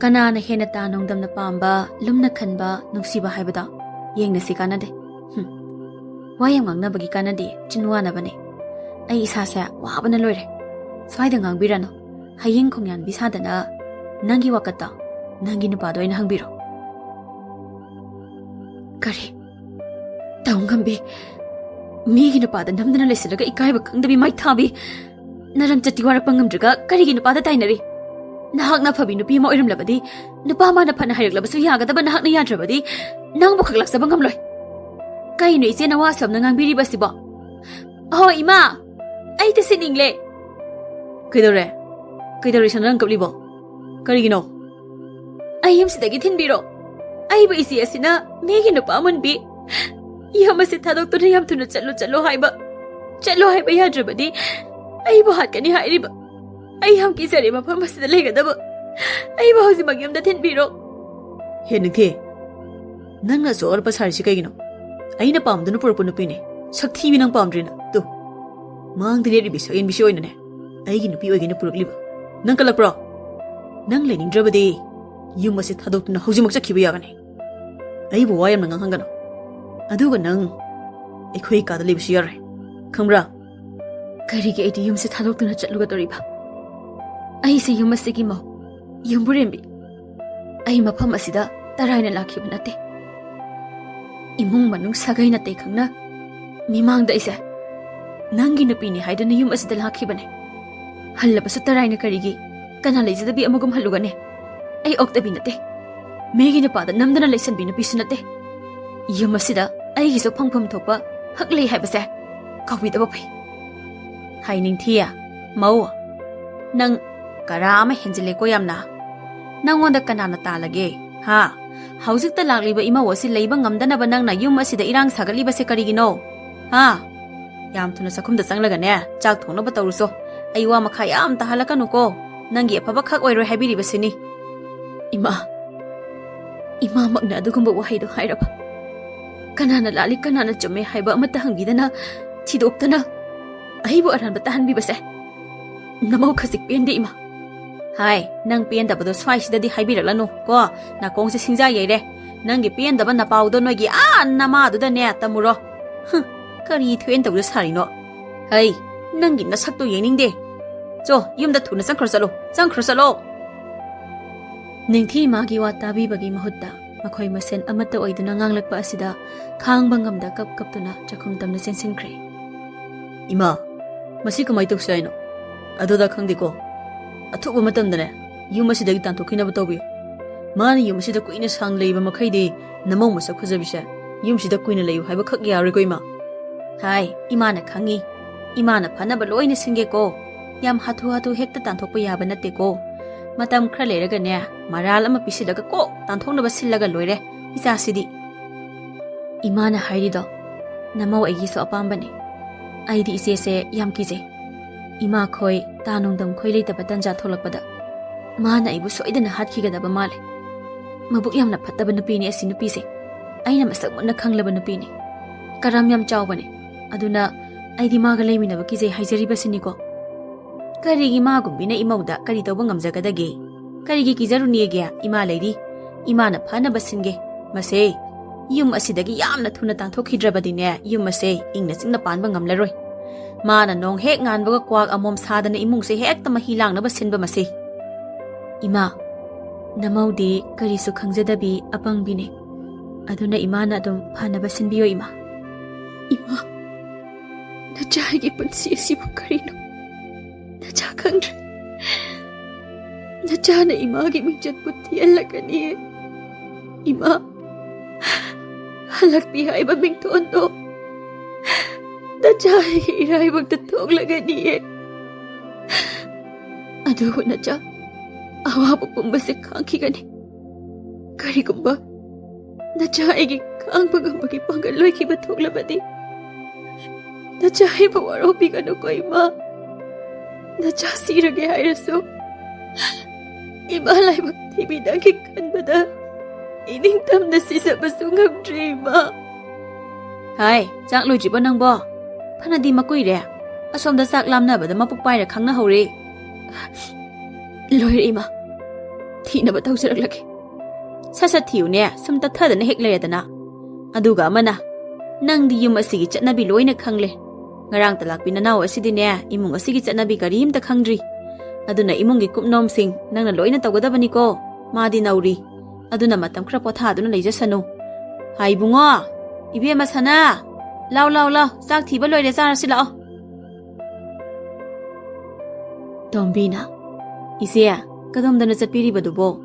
Kanana hena ta nongdamna pamba lumna khanba nungsiba haibada yengna si kanade. Wayam ngangnabagi kanade chinwana bane. Ai isasa wabana loire. Swaida ngangbirano hayeng khongyan bisadana nangi wakata nangi nupado ina hangbiro. Kare taungambi migi nupada namdana lesiraga ikaiba khangdabi mai thabi naram chati warakpa ngamdriga karigi nupada tainari. Nahak na phabi nupi mo iramlabadi nupa mana phana hairaklabasu yagadaba nahak na yadrabadi nangbu khaklaksaba ngamloi. Kaino ise na wasam na ngangbiri basibo. Oh ima ai te siningle. Kaidore sanang kablibo. Karigino. Ai sidagi thinbiro. Ai ba isi asina megi nupa munbi. Yamase thadok to yam thuna chalo haiba. Chalo haiba yadrabadi ai ba hatkani hairiba. Ai ham kisare mafam asida legadaba. Ai ba hosi magyamda thinbiro. He ningthi. Nangna so orpa sarisi kaigino. Aina pamdunu purpu nupine. Sakthi binang pamdrina. Tu. Mang dire bisa in bisoy na ne. Aigi nupi oigina purukliba. Nang kalakpro. Nang leningdrabadi yumase thadok tuna haujimak chakhiba yagane. Ai bu wayam nang hangano. Aduga nang ekhoi ka dali bisi yare. Khambra. Karigi ai yumse thadok tuna chatluga toriba. Ai se yumase gi mo. Yumburembi. Ai mafam asida taraina lakhiba nate. Imung manung sagai nate khangna mimangda isa. Nangi nupi ni haidana yum asida lakhibane. Hallabasu taraina karigi kana leijadabi amagum hallugane. Ai oktabi nate. Megi nupada namdana leisanbi nupi sunate. Yum asida ai giso phangpham thopa haklei haibase kawidaba pai. Haining thia mau nang karama henjile ko yamna. Nangonda kanana talage ha. Haujikta lakliba ima wasi leiba ngamdanaba nangna yum asida irang sagaliba se karigino. Ha. Yam thuna sakhumda changlaga ne chak thonaba tawruso. Aiwa makha yam tahalakanu ko. Nangi apaba khak oiroi haibiriba sini. Ima magna adugumba wahaido hairaba. Kanana lali kanana chume haiba amata hangbidana thidoptana aibu aranba tahanbibase. Namau khasik pende ima. Hai, nang pendabado swaisida di haibiraklanu ko nakongse singja yeire. Nangi pendaba napaudo noigi namadu da ne tamuro. Kari thuen tawdu sarino. Hai, nangi nasakto yeningde. Jo, yumda thuna changkhro. Ningthi magi wa tabibagi mahutta makhoi masen amata oiduna nganglakpa asida khangba ngamda kaptuna chakhum tamna sensinkre. Ima, masi kamai toksaino. Adoda khangdiko. Athouba matamdane yum asidagi tantokhinaba tawbi. Mani yum asida kuina sang leiba makhaidi namau masak khujabise. Yum sida kuina leiu haiba khak yare ko ima. Hai, imana khangi. Imana phanaba loina singe ko. Yam hatu hekta tantokpa yaba natte ko. Matam khra leiraga ne maral ama pisidaga ko tanthongnaba sillaga loire isa sidi. Imana hairido namau aigi so apambane. Aidi isese yam kije. Ima khoi tanongdam khoi leitaba tanja tholakpada. Mana ibu soidana hatkigadaba male. Mabuk yamna phattaba nupini asi nupise. Aina masak munna khanglaba nupini. Karam yam chawbane. Aduna aidi maga leiminaba kije haijariba siniko. Karigi magumbina imauda kari tawba ngamjagadage. Karigi kijaruniege ima leiri. Imana phana basinge. Mase yum asidagi yamna thuna tanthokhidrabadine yum ase ingna singna panba ngamlaroi. Mana nong hek nganbaga kwak amom sadana imungse hek tamahi langnaba sinba mase. Ima namaudi karisu khangjadabi apangbine. Aduna imana adum phanaba sinbiyo ima. Ima, nachayagi punsi asibu karino. Nacha khandre. Nachana imagi minjat putti allakani. Ima, halakti haiba mingtondo. Nachayagi iraibag tatonglagani. Aduhu nacha, awabu pumbasi kankigani. Karigumba, nachayagi kaangpagambagi pangaloy kibatonglabadi. Nachayagi pawarobigano ko ima. Nachasirage hairaso. Ima laibag tibidagi kanbada. Iningtam na sisabasungam dreama. Hai, chak loi jiba nang bo. Phanadi makui re. Asomda sak lamna bada mapukpai ra khangna hore. Loi ima. Thina ba tawsaraglaki. Sasa thiu ne sum ta thada na hek le dana. Aduga amana. Nang di yum asigi chatnabi loina khangle. Ngarang talak pinanaw asidi ne imung asigi chatnabi karim ta khangdri. Aduna imungi kupnom sing nangna loina tawgadabani ko. Madi nauri. Aduna matam khra potha aduna leijasanu. Hai bungo. Ibema sana. Lao lao lao, sak thiba loire charasi lao. Tombina. Ise, kadomdana chatpiri badubo.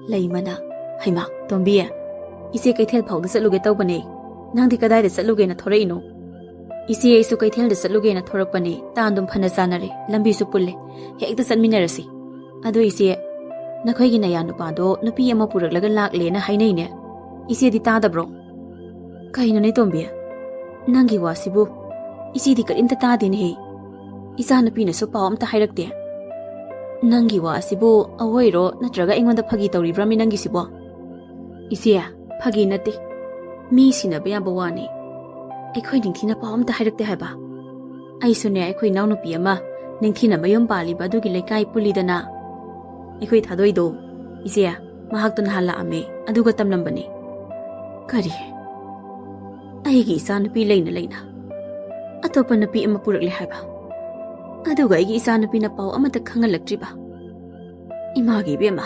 Leimana. Haima, Tombi. Ise kaithel phawda chatluge tawbane. Nangdi kadai da chatluge na thoraino. Ise isu kaithel da chatluge na thorakpane. Tandum phana chanare, lambi su pulle. Hekta chatminarasi. Ado ise nakhoi gi naya nupa do nupi ama puraklaga lakle na hainai ne. Ise di tadabro. Kaino ne Tombi. Nangi wasibu. Ise di karimta tadine he. Isa nupi na su paw amta hairakte. Nangi wasibu awoiro natraga ingonda phagi tawribra mi nangi sibo. Ise phagi nati. Mi sinaba yamba wani. Aikhoi ningthina paw amta hairakte haiba. Aisune aikhoi naunupi ama ningthina mayom paliba adugi laikai pulidana. Aikhoi thadoido. Ise mahaktun hala ame aduga tamlambani. Kari. Aigi isa nupi leina leina. Atopa nupi ama purakle haiba. Aduga aigi isa nupi na paw amata khangalaktriba. Imagi bema.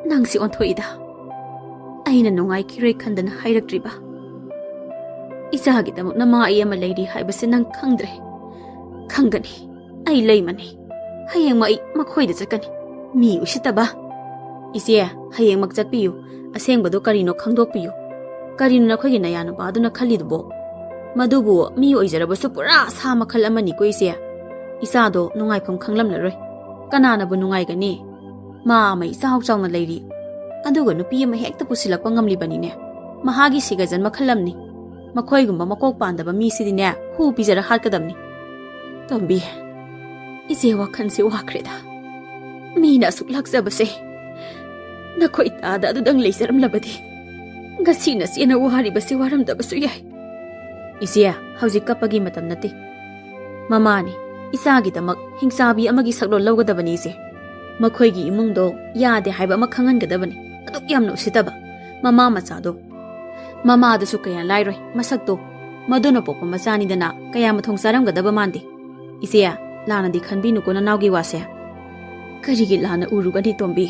Nangsi onthoi da. Aina nungai kirei khandana hairaktriba. Isagi tamuk na ma iya ma leidi haibase nang khangdre. Khangani. Ai leimani. Hayeng mai makhoi da chakani. Mi usitaba. Ise hayeng mak chatpiyu. Asengbado karino khangdokpiyu. Karino na khoi gi nayanu ba aduna khalidubo. Madubu mi oijarabasu pura sa makhal amani ko ise. Isado nungai pham khanglam laroi. Kanana bu nungai gani. Ma mai chau chau na leiri. Aduga nupi ama hekta pusilakpa ngamli banine. Mahagi sigajan makhalamni. Makhoi gumba makok pandaba mi sidine hu pijara harkadamni. Tombi. Ise wakhanse wakreda. Mina suklaksabase. Nakhoi tada adudang leisaram labadi. Gasina sina wari basi waram dabasu yai. Ise hauzik kapagi matam nati. Mamani. Isagi damak hingsabi amagi saklo lawgadabani ise. Makhoi gi imungdo yade haiba ama khangangadabani. Aduk yamno sitaba. Mama machado. Mama dasu kaya lairoi masakto. Maduna pokpa machani dana kaya mathong saramgadaba mandi. Ise lana di khanbinu ko na nawgi wase. Karigi lana urugani Tombi.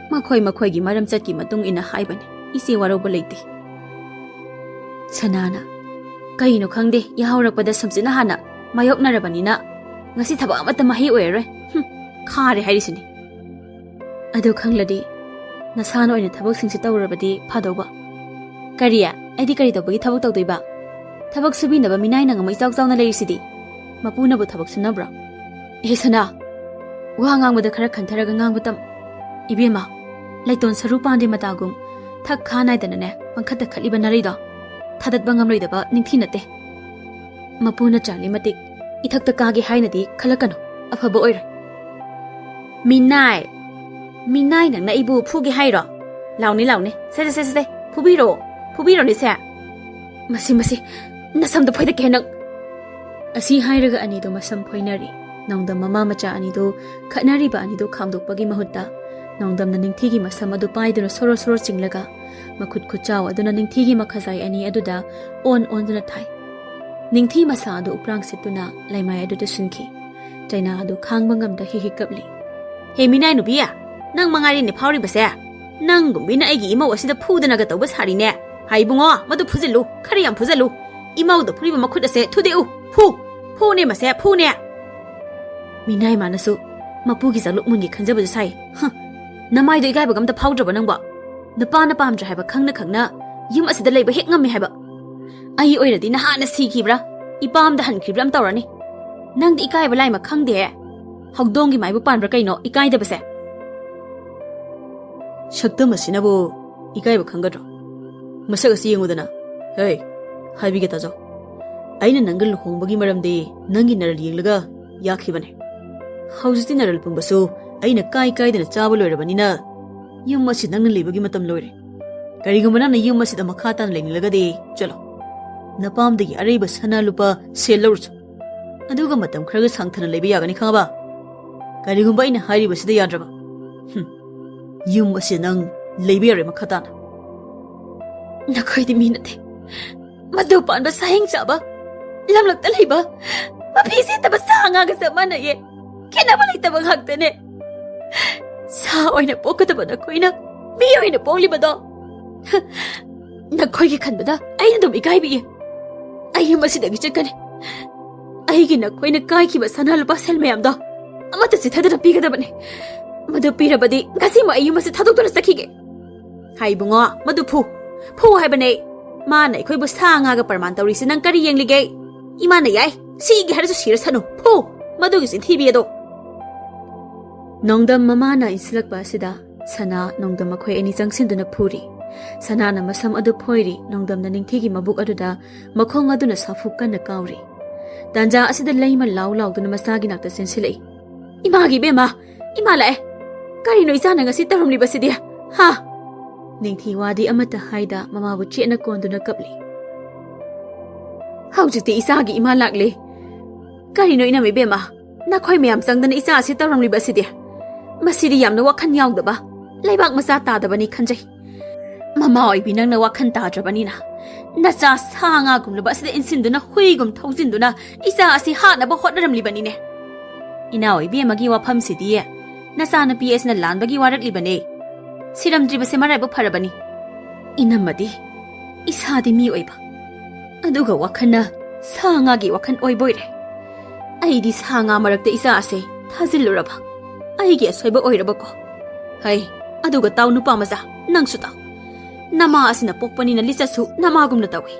Makhoi gi maram chatki matung ina haibani. Ise waroba leiti. Sanana. Kaino khangde yahaurakpada samsina hana mayoknarabanina. Ngasi thaba amata mahi oire. Khare hairisini. Adu khangladi nasana oina thabak singsi tawrabadi phadauba. Kariya aidi kari tawbagi thabak tawdoiba. Thabak subinaba minai nang mai chau chauna leirisidi. Mapuna bu thabak sunabra. Esana. Wa ngangbada khara khantharaga ngangbutam. Ibema laiton saru pande matagum thak khanai danane pangkhata khaliba narida. Thadat bangam loidaba ningthinate. Mapuna chali matik ithakta kage hainadi khalakano afaba oira. Minai nang na ibu phugi hairo. Launi se phubiro ni se. Masi nasamda phoida ke nang. Asi hairaga ani do masam phoinari. Nongdam mama macha ani do khanari ba ani do khangdokpagi mahutta. Nongdam na ningthigi masam adu paiduna soro chinglaga. Makhut khuchaw aduna ningthigi makhazai ani aduda on duna thai. Ningthi masa adu uprang situna laimai aduda sunki. Chaina adu khangbangam da hi kapli. He minai nubiya. Nang mangari ni phawri base. Nang gumbina aigi ima wasida phudana ga tawba sari ne. Haibungo, madu fuzilu, kariyam fuzilu. Imau da puriba makuda se tudeu. Fu ne mase, fu ne. Minai manasu, mapugi zaluk mungi kanjaba sai. Namai do igai bagam da powder nangba. Napa na pam haiba khangna yum asida leiba hek ngam haiba. Ai oiradi na hana sikibra. Ipam da han kribram tawrani. Nang di ikai balai ma khangde. Hogdongi mai bu panbra kaino ikai da base. Shakta masinabu ikai ba khangadro. Masaga si yengudana. Hey, haibi geta jo. Aina nangal hongbagi maramde nangi naral yenglaga yakhibane. Hausti naral pungbasu aina kai dana chaba loirabanina yum masi nangna lebagi matam loire. Karigumana na yum masi da makhatan lenglagade chalo. Napamdagi areba sana lupa selurch. Aduga matam kharaga sangthana leba yagani khangaba. Karigumba ina hairiba sida yadraba. Yum masi nang leba yare makhatana. Nakhoi di minate. Madu panba sahing chaba. Lamlakta leba. Mapisi taba sanga ga samana ye. Kena balai taba haktane. Sa oina pokataba nakoina. Mi oina polibado. Nakhoi gi khanbada aina dum ikai bi. Ai masidagi chakane. Aigi nakoina kai ki basana lupa sel mayamda. Amata se thadana pigadabane. Madu pirabadi ngasi ma ayu masi thadokduna sakhige. Haibungo madu fu haibane. Mana ikhoi bu sanga ga parman tawrisi nang kari yenglige. Imana yai sigi harasu sirasanu fu madu gi sinthi ado. Nongdam mamana insilakba asida sana nongdam makhoi ani jangsinduna phuri. Sana na masam adu phoiri nongdam na ningthigi mabuk aduda makhong aduna safuk kana kauri. Tanja asida leima law duna masagi nakta sensilei. Imagi bema imala kari no isana ngasi tarumli basidia ha ningthi wadi amata haida mama bu chena konduna kapli. Haujiti isagi imalakle kari no ina me bema nakhoi mayam changdana isa asi tarumli basidia. Masidi yamna wakhan yaudaba leibak masa tadabani khanjai. Mama oibi nangna wakhan tadrabani na nacha sanga gumlaba asida insinduna huigum thaujinduna isa asi hanaba hotnaramlibani ne. Ina oibi amagi wafam sidiye nacha na PS na lanbagi waraklibane. Siramdribase maraibu pharabani. Inamadi isadi mi oiba. Aduga wakhanna sanga gi wakhan oiboire. Aidi sanga marakta isa ase thazilluraba. Aigi asoiba oirabako. Hai aduga taw nupa maza nangsu taw. Nama asina pokpani na lisasu namagumna tawi.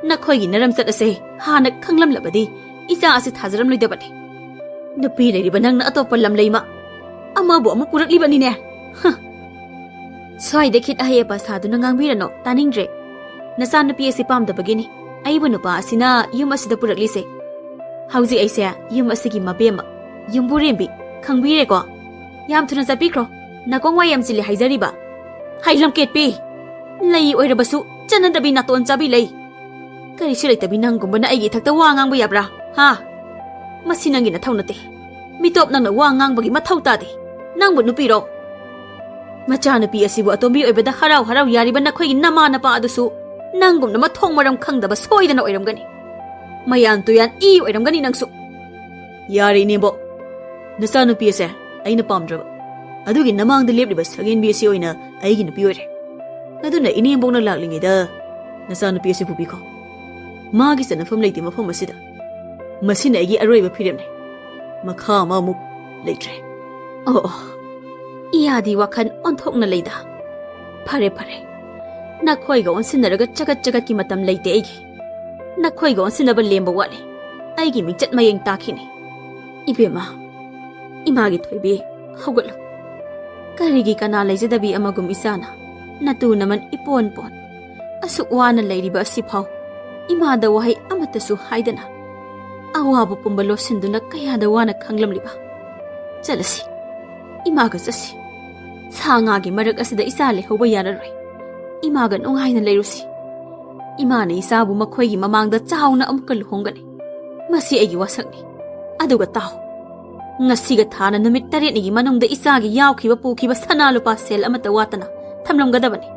Nakhoigi naramsat ase hana khanglamlabadi isa ase thajaram loidabani. Nupi leiriba nangna atopa lamleima amabu ama puraklibani ne. Swai dekit ahepa saduna ngangbirano taningdre. Nasa nupi ase pamdabagini. Aibu nupa asina yum asida puraklise. Hauji aise yum asigi mabema yumburembi khangbire ko. Yam thuna sapikro nakongwa yam chili haijariba. Hailam ketpi. Lay oirabasu chanadabi naton chabi lay. Kari silaitabi nanggumba na aigi thakta wa ngangba yabra. Ha. Masinangi na thaunate. Mitop nangna wa ngangbagi mathau tade. Nangbu nupiro. Macha nupi asibu atombi oibada harau yariba nakhoigi nama napa adusu nanggumna mathong maram khangdaba soidana oiramgani. Mayan tuyan I oiramgani nangsu. Yari nembo. Nasa nupi ase aina pamdraba. Adugi namangda lepliba sagin bi ase oina aigi nupi oire. Aduna inembongna laklingida nasa nupi ase pubiko. Magi sanafam leite mafam asida. Masina aigi aroiba phiremne. Makha amamuk leitre. Oh. Iyadi wakhan onthokna leida. Phare. Nakhoiga onsinaraga chagat ki matam leite aigi. Nakhoiga onsinaba lemba wale. Aigi mingchat mayeng takhini. Ibema. Imagi thoibi haugatlo. Karigi kana leijadabi amagum isana. Natu naman ipon. Asuk wana leiriba asiphaw. Imada wahai amatasu haidana. Awabu pumbalo sinduna kayada wana khanglamliba. Chalasi. Imaga chasi. Sangagi marak asida isale hoba yararoi. Imaga nonghaina leirusi. Imana isabu makhoigi mamangda chawna amukka luhongani. Masi aigi wasakni. Aduga taw. Ngasiga thana numit 8 nigi manungda isagi yaukhiba pukhiba sana lupa sel amata watana thamlamgadabani.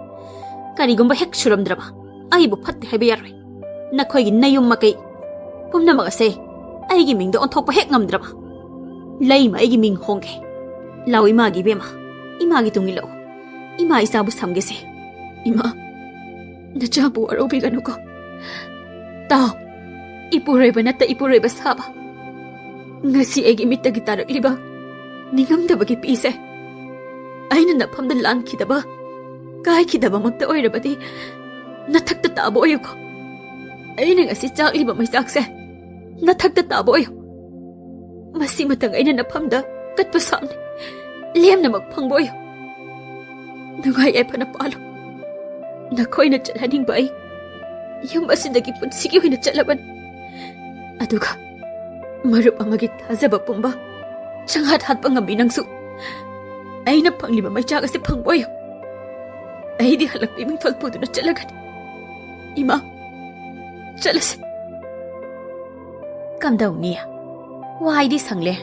Karigumba hek suramdraba. Aibu phatte haiba yaroi. Nakhoigi nayum makai. Pumnamag ase aigi mingda onthokpa hek ngamdraba. Leima aigi ming hongge. Law imagi bema. Imagi tungilaw. Ima isabu samgese. Ima. Nachabu warobiganuko. Tao, ipuroiba natta ipuroiba saba. Ngasi aigi mittagi tarakliba, ningamdabagi pise. Aina Nafamda lankhidaba, kaikhidaba makta oirabadi, nathakta tabo oyuko. Aina ngasi chakliba maisakse, nathakta tabo oyo. Masi matang aina Nafamda katpa samne, lemna magphangbo oyo. Nungai epana palo. Nakoina chalhaning ba ay, yung asidagi punsigi hoina chalaban. Aduga, marup amagi thazaba pumba, changhat-hat pa ngambi nangsu. Ay na panglima may tsaga si pangboyo. Ay di halak biming tolpudo na chalagan. Ima, chalas. Kamdaw niya. Why di sangle?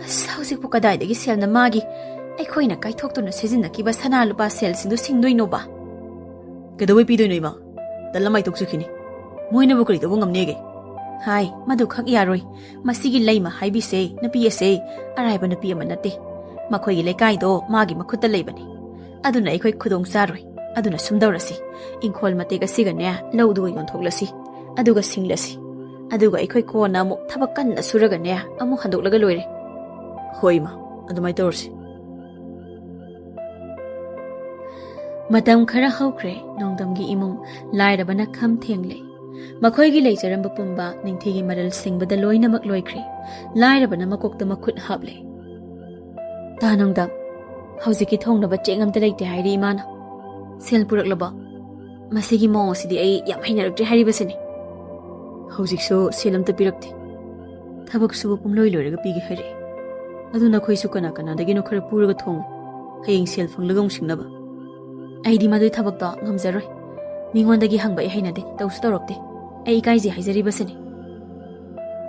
Sausik po kadayadagi sel na magi, ay ko'y nakaithokto na sizin na kiba sana lupa sel sindu singdoy no ba? Kadaway pidoy no ima. Dalamay tuksukini. Muhay na bukari ito kung ngamnege. Hay, madukak yaroy. Masigil layma hay bisay, na piyasay, aray ba na piyaman nati. Makoy ilay do, magi makuta laybani. Aduna ikoy kudong saroy. Aduna sumdawrasi. Ingkol matiga siga niya, lawduga yon thoglasi. Aduga singlasi. Aduga ikoy ko na mo tabakan na suraga niya, amo handok laga loire. Hoy ma, adumay tawrsi. Matam khara hawkre, nongdamgi imong lairaba na kham thenglay. Makoygi leijaramba pumba, ningthigi maral singbada loina makloikre. Lairaba na makokta makut hablay. Tanongdam, hauziki thongnaba chengamta leite hairi imana. Sel puraklaba. Masigi mo sidi ay yam hainaraktre haribasini. Hauzikso selamta pirakte. Thabak suba pumloi loiraga pigi hari. Aduna khoisu kana kanadagi no khara puraga thong. Hayeng sel fanglagong singnaba. Ay di madui thabakta ngamjaroi. Mingondagi hangba ay hainade tawsu tawrakte. Ay ikaizi haizaribasini.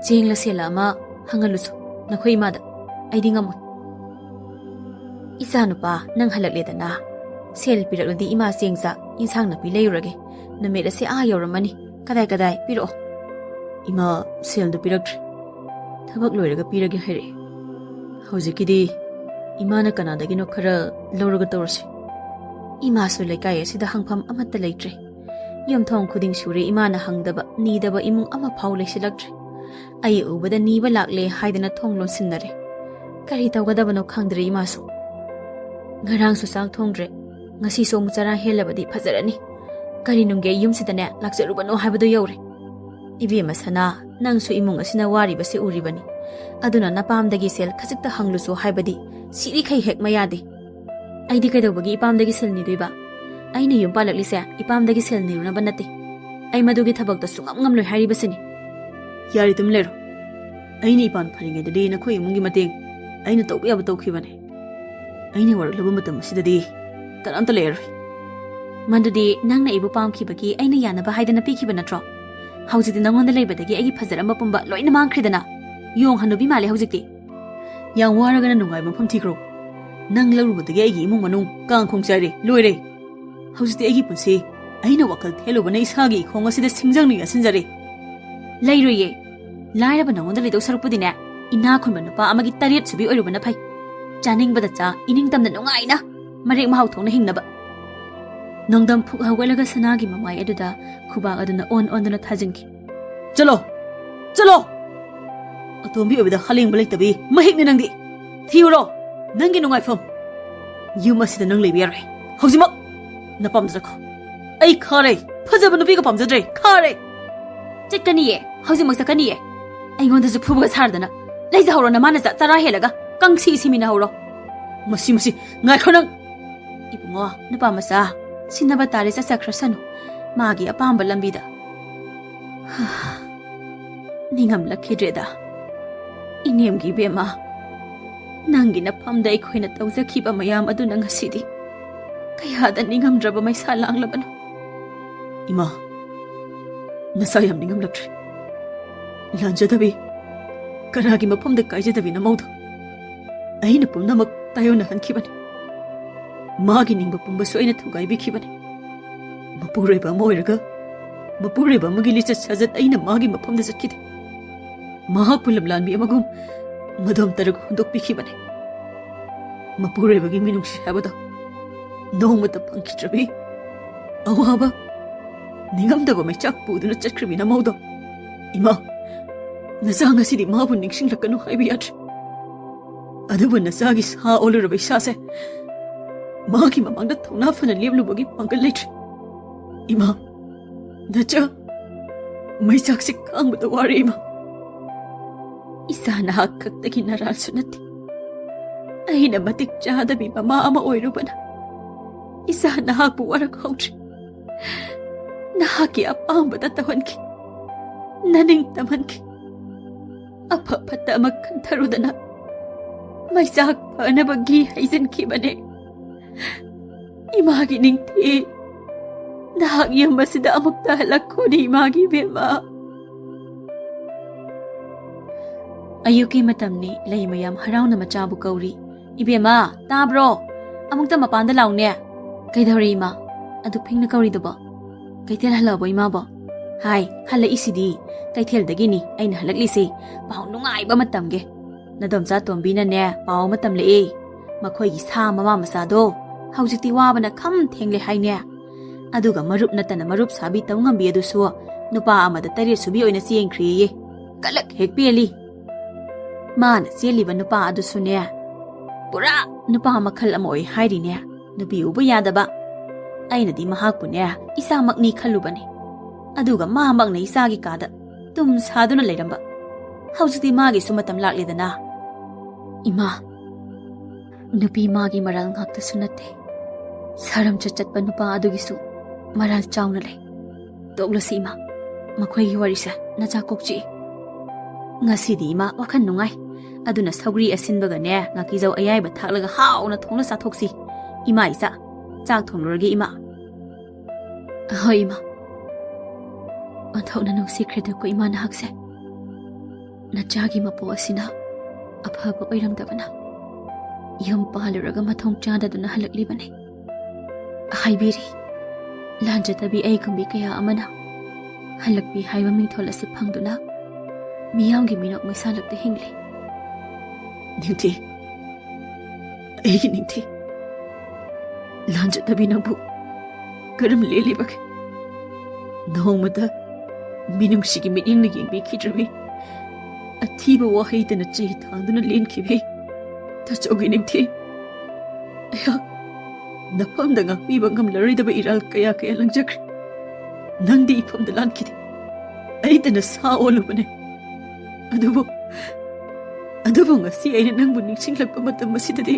Chengla sela ama hangalusu. Nakhoi imada. Ay di ngamon. Isa nupa nang halakleda na. Sel pirakladi ima sengsa insang na pilayurage. Namera se ayaramani. Kaday piro. Ima sel do piraktre. Thabak loiraga pirage hari. Hauzikidi ima na kanadagi no khara lawraga tawrsi. Ima su laikai asida hangpham amatta leitre. Yamthong khuding sure ima na hangdaba nidaba imung ama phau leisilaktre. Ai ubada niba lakle haidana thonglon sinnare. Kari tawgadaba no khangdre ima su. Ngarang su sak thongdre. Ngasi song chara helabadi phazarani. Kari nungge yumsidane lakjarubano haibado yawre. Ibi masana nang su imung asina wari base uribani. Aduna napamdagi sel khajikta hanglusu haibadi siri khai hek mayade. Aidi kaidawbagi ipamdagi sel nidoiba. Aina yum palaklise ipamdagi sel nirunaba nate. Ai madugi thabakta sungam ngamloi haribasini. Yari tum lero. Aina ipan pharingaidadi nakhoi imungi mateng. Aina tawba yaba tawkhibane. Aina waraklaba matam asidadi kanamta leiroi. Mandudi nangna ibu pamkhibagi aina yanaba haidana pikhiba natro. Haujiti nangonda leibadagi aigi phazaramba pumba loina mangkhridana. Yong hanubi male haujiti. Yang waragana nungai mafam thikro. Nang larubadagi aigi imung manung kangkhong chare loire. Haujiti aigi punsi aina wakal thelubana isagi khong asida singjangni asinjare. Leiroye. Lairaba nangonda leidau sarupudine ina khunba nupa amagi tariat subi oirubana phai. Chaningbada cha iningtamna nungaina marek mahau thongna hingnaba. Nongdam phuk hawalaga sanagi mamai aduda khubak aduna on-onduna thajinki. Chalo! Atombi obida haleng balai tabi mahikni nangdi. Thiuro! Nangi nungai fam. Yum asida nang leibiyare. Haujimak! Napamjako. Ay khare! Phajaba nupiga pamjadre. Khare! Chitkaniye. Haujimak sakaniye. Aingonda ju phubuga sardana. Laija hawro na mana chara helaga. Kangsi simina hawro. Masi ngai khonang. Ibungo napa masa sinaba tare sa sakrasanu. Magi apamba lambida. Ningam lakhidreda. Inemgi bema. Nangi Nafamda ikhoina tawjakhiba mayam aduna ngasidi. Kayada ningamdraba may salang labano. Ima. Nasayam ningam laktre. Lanjadabi. Karagi mapamda kaijadabi na mauda. Aina pumnamak tayo na hankibani. Magi ningba pumbaso aina thugai bikhibani. Mapureba mo oiraga. Mapureba magilisa sajat aina magi mapamda satkide. Mahak pulam lanbi amagum madam tarag hundok bikhibani. Mapureba gi minungsi habada. Nongmata pangkitrabi. Awaba ꯅꯤꯡꯉꯝꯗꯕ ꯃꯩꯆꯥꯛ ꯄꯨꯗꯨꯅ ꯆꯠꯈ꯭ꯔꯕꯤ ꯅꯃꯧꯗꯣ ꯏꯃꯥ ꯅꯆꯥ ꯉꯁꯤꯗꯤ ꯃꯥꯕꯨ ꯅꯤꯡꯁꯤꯡꯂꯛꯀꯅꯨ ꯍꯥꯏꯕ ꯌꯥꯗ꯭ꯔꯦ ꯑꯗꯨꯕꯨ ꯅꯆꯥꯒꯤ ꯁꯥ ꯑꯣꯜꯂꯨꯔꯕ ꯏꯁꯥꯁꯦ ꯃꯥꯒꯤ ꯃꯃꯥꯡꯗ ꯊꯧꯅꯥ ꯐꯅ ꯂꯦꯞꯂꯨꯕꯒꯤ ꯄꯥꯡꯒꯜ ꯂꯩꯇ꯭ꯔꯦ ꯏꯃꯥ ꯅꯆꯥ ꯃꯩꯆꯥꯛꯁꯦ ꯈꯥꯡꯕꯗ ꯋꯥꯔꯦ ꯏꯃꯥ ꯏꯁꯥ ꯅꯍꯥꯛ ꯈꯛꯇꯒꯤ ꯅꯔꯥꯜꯁꯨ ꯅꯠꯇꯦ ꯑꯩꯅ ꯃꯇꯤꯛ ꯆꯥꯗꯕꯤ ꯃꯃꯥ ꯑꯃ ꯑꯣꯏꯔꯨꯕꯅ ꯏꯁꯥ ꯅꯍꯥꯛꯄꯨ ꯋꯥꯔꯛꯍꯧꯗ꯭ꯔꯦ ꯅꯍꯥꯛꯀꯤ ꯑꯄꯥꯝꯕꯗ ꯇꯧꯍꯟꯈꯤ ꯅꯅꯤꯡ ꯇꯝꯍꯟꯈꯤ ꯑꯐ ꯐꯠꯇ ꯑꯃ ꯈꯟꯊꯔꯨꯗꯅ ꯃꯩꯆꯥꯛ ꯐꯅꯕꯒꯤ ꯍꯩꯖꯤꯟꯈꯤꯕꯅꯦ ꯏꯃꯥꯒꯤ ꯅꯤꯡꯊꯤ ꯅꯍꯥꯛ ꯌꯨꯝ ꯑꯁꯤꯗ ꯑꯃꯨꯛꯇ ꯍꯜꯂꯛꯈꯣꯅꯤ ꯏꯃꯥꯒꯤ ꯏꯕꯦꯝꯃ ꯑꯌꯨꯛꯀꯤ ꯃꯇꯝꯅꯤ ꯂꯩ ꯃꯌꯥꯝ ꯍꯔꯥꯎꯅ ꯃꯆꯥꯕꯨ ꯀꯧꯔꯤ ꯏꯕꯦꯝꯃ ꯇꯥꯕ꯭ꯔꯣ ꯑꯃꯨꯛꯇ ꯃꯄꯥꯟꯗ ꯂꯥꯎꯅꯦ ꯀꯩꯗꯧꯔꯤ ꯏꯃꯥ ꯑꯗꯨꯛ ꯐꯤꯡꯅ ꯀꯧꯔꯤꯗꯨꯕꯣ ꯀꯩꯊꯦꯜ ꯍꯜꯂꯛꯑꯕꯣ ꯏꯃꯥꯕꯣ ꯍꯥꯏ ꯍꯜꯂꯛꯏꯁꯤꯗꯤ ꯀꯩꯊꯦꯜꯗꯒꯤꯅꯤ ꯑꯩꯅ ꯍꯜꯂꯛꯂꯤꯁꯤ ꯄꯥꯎ ꯅꯨꯡꯉꯥꯏꯕ ꯃꯇꯝꯒꯦ ꯅꯗꯣꯝꯆꯥ ꯇꯣꯝꯕꯤꯅꯅꯦ ꯄꯥꯎ ꯑꯃ ꯇꯝꯂꯛꯑꯦ ꯃꯈꯣꯏꯒꯤ ꯁꯥ ꯃꯃꯥ ꯃꯆꯥꯗꯣ ꯍꯧꯖꯤꯛꯇꯤ ꯋꯥꯕꯅ ꯈꯝ ꯊꯦꯡꯂꯦ ꯍꯥꯏꯅꯦ ꯑꯗꯨꯒ ꯃꯔꯨꯞ ꯅꯠꯇꯅ ꯃꯔꯨꯞ ꯁꯥꯕꯤ ꯇꯧ ꯉꯝꯕꯤ ꯑꯗꯨꯁꯨ ꯅꯨꯄꯥ ꯑꯃꯗ 3 ꯁꯨꯕꯤ ꯑꯣꯏꯅ ꯆꯦꯟꯈ꯭ꯔꯦꯌꯦ ꯀꯂꯛ ꯍꯦꯛ ꯄꯦꯜꯂꯤ ꯃꯥꯅ ꯆꯦꯜꯂꯤꯕ ꯅꯨꯄꯥ ꯑꯗꯨꯁꯨꯅꯦ ꯄꯨꯔꯥ ꯅꯨꯄꯥ ꯃꯈꯜ ꯑꯃ ꯑꯣꯏ ꯍꯥꯏꯔꯤꯅꯦ ꯅꯨꯄꯤ ꯎꯕ ꯌꯥꯗꯕ ꯑꯩꯅꯗꯤ ꯃꯍꯥꯛꯄꯨꯅꯦ ꯏꯆꯥꯃꯛꯅꯤ ꯈꯜꯂꯨꯕꯅꯤ ꯑꯗꯨꯒ ꯃꯥꯃꯛꯅ ꯏꯆꯥꯒꯤ ꯀꯥꯗ ꯇꯨꯝ ꯁꯥꯗꯨꯅ ꯂꯩꯔꯝꯕ ꯍꯧꯖꯤꯛꯇꯤ ꯃꯥꯒꯤꯁꯨ ꯃꯇꯝ ꯂꯥꯛꯂꯦꯗꯅ ꯏꯃꯥ ꯅꯨꯄꯤ ꯃꯥꯒꯤ ꯃꯔꯥꯜ ꯉꯥꯛꯇꯁꯨ ꯅꯠꯇꯦ ꯁꯥꯔꯝꯆꯠ ꯆꯠꯄ ꯅꯨꯄꯥ ꯑꯗꯨꯒꯤꯁꯨ ꯃꯔꯥꯜ ꯆꯥꯎꯅ ꯂꯩ ꯇꯣꯛꯂꯁꯤ ꯏꯃꯥ ꯃꯈꯣꯏꯒꯤ ꯋꯥꯔꯤꯁꯦ ꯅꯆꯥ ꯀꯣꯛꯆꯤꯛꯏ ꯉꯁꯤꯗꯤ ꯏꯃꯥ ꯋꯥꯈꯜ ꯅꯨꯡꯉꯥꯏ ꯑꯗꯨꯅ ꯁꯧꯒ꯭ꯔꯤ ꯑꯁꯤꯟꯕꯒꯅꯦ ꯉꯥꯀꯤꯖꯧ ꯑꯌꯥꯏꯕ ꯊꯥꯛꯂꯒ ꯍꯥꯎꯅ ꯊꯣꯡꯅ ꯆꯥꯊꯣꯛꯁꯤ ꯏꯃꯥ ꯏꯆꯥ ꯆꯥꯛ ꯊꯣꯡꯂꯨꯔꯒꯦ ꯏꯃꯥ ꯍꯣꯏ ꯏꯃꯥ ꯑꯣꯟꯊꯣꯛꯅ ꯅꯨꯡꯁꯤꯈ꯭ꯔꯦꯗꯀꯣ ꯏꯃꯥ ꯅꯍꯥꯛꯁꯦ ꯅꯆꯥꯒꯤ ꯃꯄꯣ ꯑꯁꯤꯅ ꯑꯐꯕ ꯑꯣꯏꯔꯝꯗꯕꯅ ꯌꯨꯝ ꯄꯥꯜꯂꯨꯔꯒ ꯃꯊꯣꯡ ꯆꯥꯗꯗꯨꯅ ꯍꯜꯂꯛꯂꯤꯕꯅꯤ ꯍꯥꯏꯕꯤꯔꯤ ꯂꯥꯟꯖꯗꯕꯤ ꯑꯩꯒꯨꯝꯕꯤ ꯀꯌꯥ ꯑꯃꯅ ꯍꯜꯂꯛꯄꯤ ꯍꯥꯏꯕ ꯃꯤꯡꯊꯣꯜ ꯑꯁꯤ ꯐꯪꯗꯨꯅ ꯃꯤꯌꯥꯝꯒꯤ ꯃꯤꯅꯣꯛ ꯃꯩꯁꯥꯜꯂꯛꯇ ꯍꯤꯡꯂꯤ ꯅꯤꯡꯊꯤ ꯑꯩꯒꯤ ꯅꯤꯡꯊꯤ ꯂꯥꯟꯖꯗꯕꯤ ꯅꯪꯕꯨ ꯀꯔꯝ ꯂꯦꯜꯂꯤꯕꯒꯦ ꯅꯣꯡꯃꯗ ꯃꯤꯅꯨꯡꯁꯤꯒꯤ ꯃꯤꯠꯌꯦꯡꯅ ꯌꯦꯡꯕꯤꯈꯤꯗ꯭ꯔꯕꯤ ꯑꯊꯤꯕ ꯋꯥꯍꯩꯗꯅ ꯆꯩ ꯊꯥꯡꯗꯨꯅ ꯂꯦꯟꯈꯤꯕꯤ ꯇꯆꯧꯒꯤ ꯅꯤꯡꯊꯤ ꯑꯩꯍꯥꯛ ꯅꯐꯝꯗ ꯉꯥꯛꯄꯤꯕ ꯉꯝꯂꯔꯣꯏꯗꯕ ꯏꯔꯥꯜ ꯀꯌꯥ ꯂꯪꯖꯈ꯭ꯔꯦ ꯅꯪꯗꯤ ꯏꯐꯝꯗ ꯂꯥꯟꯈꯤꯗꯦ ꯑꯩꯇꯅ ꯁꯥ ꯑꯣꯜꯂꯨꯕꯅꯦ ꯑꯗꯨꯕꯨ ꯉꯁꯤ ꯑꯩꯅ ꯅꯪꯕꯨ ꯅꯤꯡꯁꯤꯡꯂꯛꯄ ꯃꯇꯝ ꯑꯁꯤꯗꯗꯤ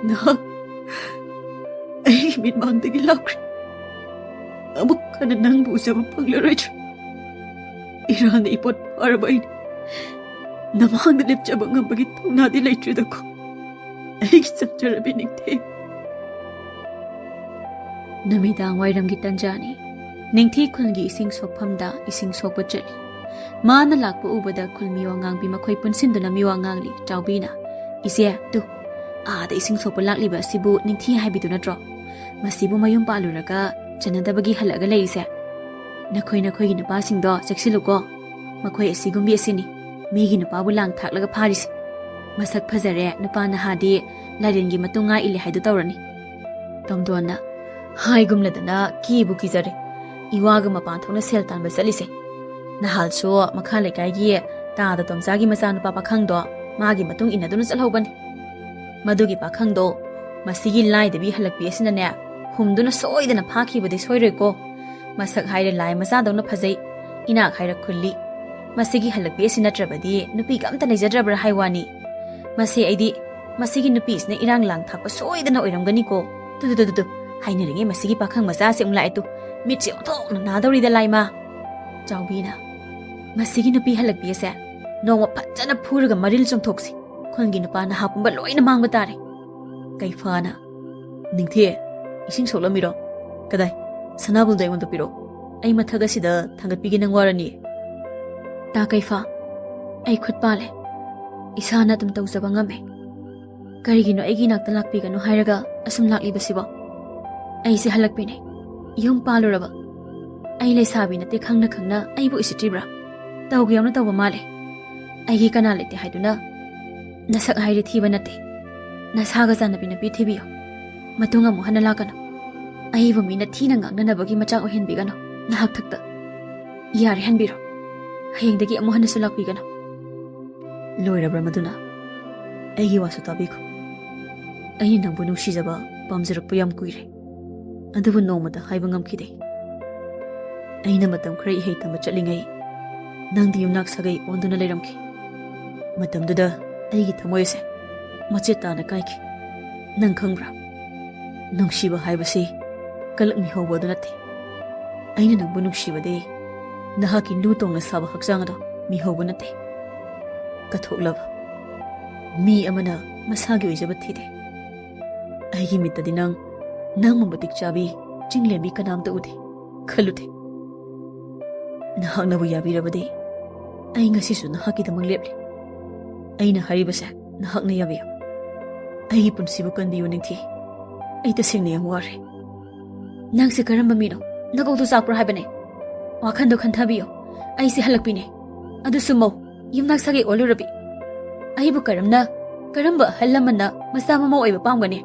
ꯅꯍꯥꯛ ꯑꯩꯒꯤ ꯃꯤꯠꯃꯥꯡꯗꯒꯤ ꯂꯥꯞꯈ꯭ꯔꯦ ꯑꯃꯨꯛ ꯍꯟꯅ ꯅꯪꯕꯨ ꯎꯖꯕ ꯐꯪꯂꯔꯣꯏꯗ꯭ꯔꯦ ꯏꯔꯥꯜꯅ ꯏꯄꯣꯠ ꯐꯥꯔꯕ ꯑꯩꯅ ꯅꯃꯥꯡꯗ ꯂꯦꯞꯆꯕ ꯉꯝꯕꯒꯤ ꯊꯧꯅꯥꯗꯤ ꯂꯩꯇ꯭ꯔꯦꯗꯀꯣ ꯑꯩꯒꯤ ꯆꯠꯆꯔꯕꯤ ꯅꯤꯡꯊꯤ ꯅꯨꯃꯤꯗꯥꯡ ꯋꯥꯏꯔꯝꯒꯤ ꯇꯟꯖꯥꯅꯤ ꯅꯤꯡꯊꯤ ꯈꯨꯜꯒꯤ ꯏꯁꯤꯡ ꯁꯣꯛꯐꯝꯗ ꯏꯁꯤꯡ ꯁꯣꯛꯄ ꯆꯠꯂꯤ ꯃꯥꯅ ꯂꯥꯛꯄ ꯎꯕꯗ ꯈꯨꯜ ꯃꯤꯋꯥ ꯉꯥꯡꯕꯤ ꯃꯈꯣꯏ ꯄꯨꯟꯁꯤꯟꯗꯨꯅ ꯃꯤꯋꯥ ꯉꯥꯡꯂꯤ ꯆꯥꯎꯕꯤꯅ ꯏꯆꯦ ꯇꯨ ꯑꯥꯗ ꯏꯁꯤꯡ ꯁꯣꯛꯄ ꯂꯥꯛꯂꯤꯕ ꯑꯁꯤꯕꯨ ꯅꯤꯡꯊꯤ ꯍꯥꯏꯕꯤꯗꯨ ꯅꯠꯇ꯭ꯔꯣ ꯃꯁꯤꯕꯨ ꯃꯌꯨꯝ ꯄꯥꯜꯂꯨꯔꯒ ꯆꯟꯅꯗꯕꯒꯤ ꯍꯜꯂꯛꯑꯒ ꯂꯩꯔꯤꯁꯦ ꯅꯈꯣꯏꯒꯤ ꯅꯨꯄꯥꯁꯤꯡꯗꯣ ꯆꯦꯛꯁꯤꯜꯂꯨꯀꯣ ꯃꯈꯣꯏ ꯑꯁꯤꯒꯨꯝꯕꯤ ꯑꯁꯤꯅꯤ ꯃꯤꯒꯤ ꯅꯨꯄꯥꯕꯨ ꯂꯥꯡ ꯊꯥꯛꯂꯒ ꯐꯥꯔꯤꯁꯦ ꯃꯁꯛ ꯐꯖꯔꯦ ꯅꯨꯄꯥ ꯅꯍꯥꯗꯤ ꯂꯥꯏꯔꯦꯟꯒꯤ ꯃꯇꯨꯡ ꯉꯥ ꯏꯜꯂꯦ ꯍꯥꯏꯗꯨ ꯇꯧꯔꯅꯤ ꯇꯣꯝꯗꯣꯟꯅ ꯍꯥꯏꯒꯨꯝꯂꯗꯅ ꯀꯤꯕꯨ ꯀꯤꯖꯔꯦ ꯏꯋꯥꯒ ꯃꯄꯥꯟ ꯊꯣꯛꯅ ꯁꯦꯜ ꯇꯥꯟꯕ ꯆꯠꯂꯤꯁꯦ ꯅꯍꯥꯜꯁꯨ ꯃꯈꯥ ꯂꯩꯀꯥꯏꯒꯤ ꯇꯥꯗ ꯇꯣꯝꯆꯥꯒꯤ ꯃꯆꯥꯅꯨꯄꯥ ꯄꯥꯈꯪꯗꯣ ꯃꯥꯒꯤ ꯃꯇꯨꯡ ꯏꯟꯅꯗꯨꯅ ꯆꯠꯍꯧꯕꯅꯤ ꯃꯗꯨꯒꯤ ꯄꯥꯈꯪꯗꯣ ꯃꯁꯤꯒꯤ ꯂꯥꯏꯗꯕꯤ ꯍꯜꯂꯛꯄꯤ ꯑꯁꯤꯅꯅꯦ ꯍꯨꯝꯗꯨꯅ ꯁꯣꯏꯗꯅ ꯐꯥꯈꯤꯕꯗꯤ ꯁꯣꯏꯔꯣꯏꯀꯣ ꯃꯁꯛ ꯍꯥꯏꯔꯦ ꯂꯥꯏ ꯃꯆꯥꯗꯧꯅ ꯐꯖꯩ ꯏꯅꯥꯛ ꯍꯥꯏꯔ ꯈꯨꯜꯂꯤ ꯃꯁꯤꯒꯤ ꯍꯜꯂꯛꯄꯤ ꯑꯁꯤ ꯅꯠꯇ꯭ꯔꯕꯗꯤ ꯅꯨꯄꯤꯒ ꯑꯝꯇ ꯂꯩꯖꯗ꯭ꯔꯕ꯭ꯔꯥ ꯍꯥꯏ ꯋꯥꯅꯤ ꯑꯩꯗꯤ ꯃꯁꯤꯒꯤ ꯅꯨꯄꯤꯁꯤꯅ ꯏꯔꯥꯡ ꯂꯥꯡ ꯊꯥꯛꯄ ꯁꯣꯏꯗꯅ ꯑꯣꯏꯔꯝꯒꯅꯤꯀꯣ ꯇꯨ ꯍꯥꯏꯅꯔꯤꯉꯩ ꯃꯁꯤꯒꯤ ꯄꯥꯈꯪ ꯃꯆꯥꯁꯦ ꯑꯃꯨꯛ ꯂꯥꯛꯑꯦ ꯇꯨ ꯃꯤꯠꯁꯦ ꯑꯣꯟꯊꯣꯛꯅ ꯅꯥꯗꯧꯔꯤꯗ ꯂꯥꯏꯃꯥ ꯆꯥꯎꯕꯤꯅ ꯃꯁꯤꯒꯤ ꯅꯨꯄꯤ ꯍꯜꯂꯛꯄꯤ ꯑꯁꯦ ꯅꯣꯡꯃ ꯐꯖꯅ ꯐꯨꯔꯒ ꯃꯔꯤꯜ ꯆꯣꯡꯊꯣꯛꯁꯤ ꯈꯨꯟꯒꯤ ꯅꯨꯄꯥ ꯅꯍꯥ ꯄꯨꯝꯕ ꯂꯣꯏꯅ ꯃꯥꯡꯕ ꯇꯥꯔꯦ ꯀꯩꯐꯥꯅ ꯅꯤꯡꯊꯤ ꯏꯁꯤꯡ ꯁꯣꯛꯂꯝꯃꯤꯔꯣ ꯀꯗꯥꯏ ꯁꯅꯥꯕꯨꯜꯗꯣ ꯑꯩꯉꯣꯟꯗ ꯄꯤꯔꯛꯑꯣ ꯑꯩ ꯃꯊꯛ ꯑꯁꯤꯗ ꯊꯥꯡꯒꯠꯄꯤꯒꯦ ꯅꯪ ꯋꯥꯔꯅꯤ ꯇꯥ ꯀꯩꯐꯥ ꯑꯩ ꯈꯨꯠ ꯄꯥꯜꯂꯦ ꯏꯁꯥꯅ ꯑꯗꯨꯝ ꯇꯧꯖꯕ ꯉꯝꯃꯦ ꯀꯔꯤꯒꯤꯅꯣ ꯑꯩꯒꯤ ꯅꯥꯛꯇ ꯂꯥꯛꯄꯤꯒꯅꯨ ꯍꯥꯏꯔꯒ ꯑꯁꯨꯝ ꯂꯥꯛꯂꯤꯕꯁꯤꯕꯣ ꯑꯩꯁꯦ ꯍꯜꯂꯛꯄꯤꯅꯦ ꯌꯨꯝ ꯄꯥꯜꯂꯨꯔꯕ ꯑꯩ ꯂꯩꯁꯥꯕꯤ ꯅꯠꯇꯦ ꯈꯪꯅ ꯈꯪꯅ ꯑꯩꯕꯨ ꯏꯁꯤꯠꯇ꯭ꯔꯤꯕ꯭ꯔꯥ ꯇꯧꯒꯦ ꯌꯥꯎꯅ ꯇꯧꯕ ꯃꯥꯜꯂꯦ ꯑꯩꯒꯤ ꯀꯅꯥ ꯂꯩꯇꯦ ꯍꯥꯏꯗꯨꯅ ꯅꯁꯛ ꯍꯥꯏꯔꯦ ꯊꯤꯕ ꯅꯠꯇꯦ ꯅꯁꯥꯒ ꯆꯥꯟꯅꯕꯤ ꯅꯨꯄꯤ ꯊꯤꯕꯤꯌꯣ ꯃꯇꯨꯡ ꯑꯃꯨꯛ ꯍꯟꯅ ꯂꯥꯛꯀꯅꯨ ꯑꯩꯕꯨ ꯃꯤꯅ ꯊꯤꯅ ꯉꯥꯡꯅꯅꯕꯒꯤ ꯃꯆꯥꯛ ꯑꯣꯏꯍꯟꯕꯤꯒꯅꯨ Nahak thakta. Yari hanbiro. Hayengdagi amu hanasu lakbigana. Loirabra maduna. Aigi wasu tabiko. Aini nangbu nungsijaba pamjarakpa yam kuire. Adubu nomada haiba ngamkide. Aina matam khara ihei tamba chatlingai. Nangdi yumnak sagai onduna leiramki. Matamduda aigi thamoyse machet tana kaiki. Nang khangbra. Nungshiba haibasi kalakni hauba du nate. Aina nangbu nungsibade nahaki lu tongna saba hakjang ado mi hauba nate. Kathoklaba mi amana masagi oijaba thide. Aigi mittadi nang mabatik chabi chinglembi kanamta ude khalute. Nahaknabu yabirabade ai ngasisu nahakidamang lepli. Aina haribase nahakna yabiyo. Aigi punsibu kanbiyo ningthi. Ai tasingna yam ware. Nangse karamba mino nagautu sakpra haibane. Wakhando khanthabiyo. Ai si halakpine. Adu sumo yumnak sage olurabi. Aibu karamba hallamanna masa mama oiba pamgane.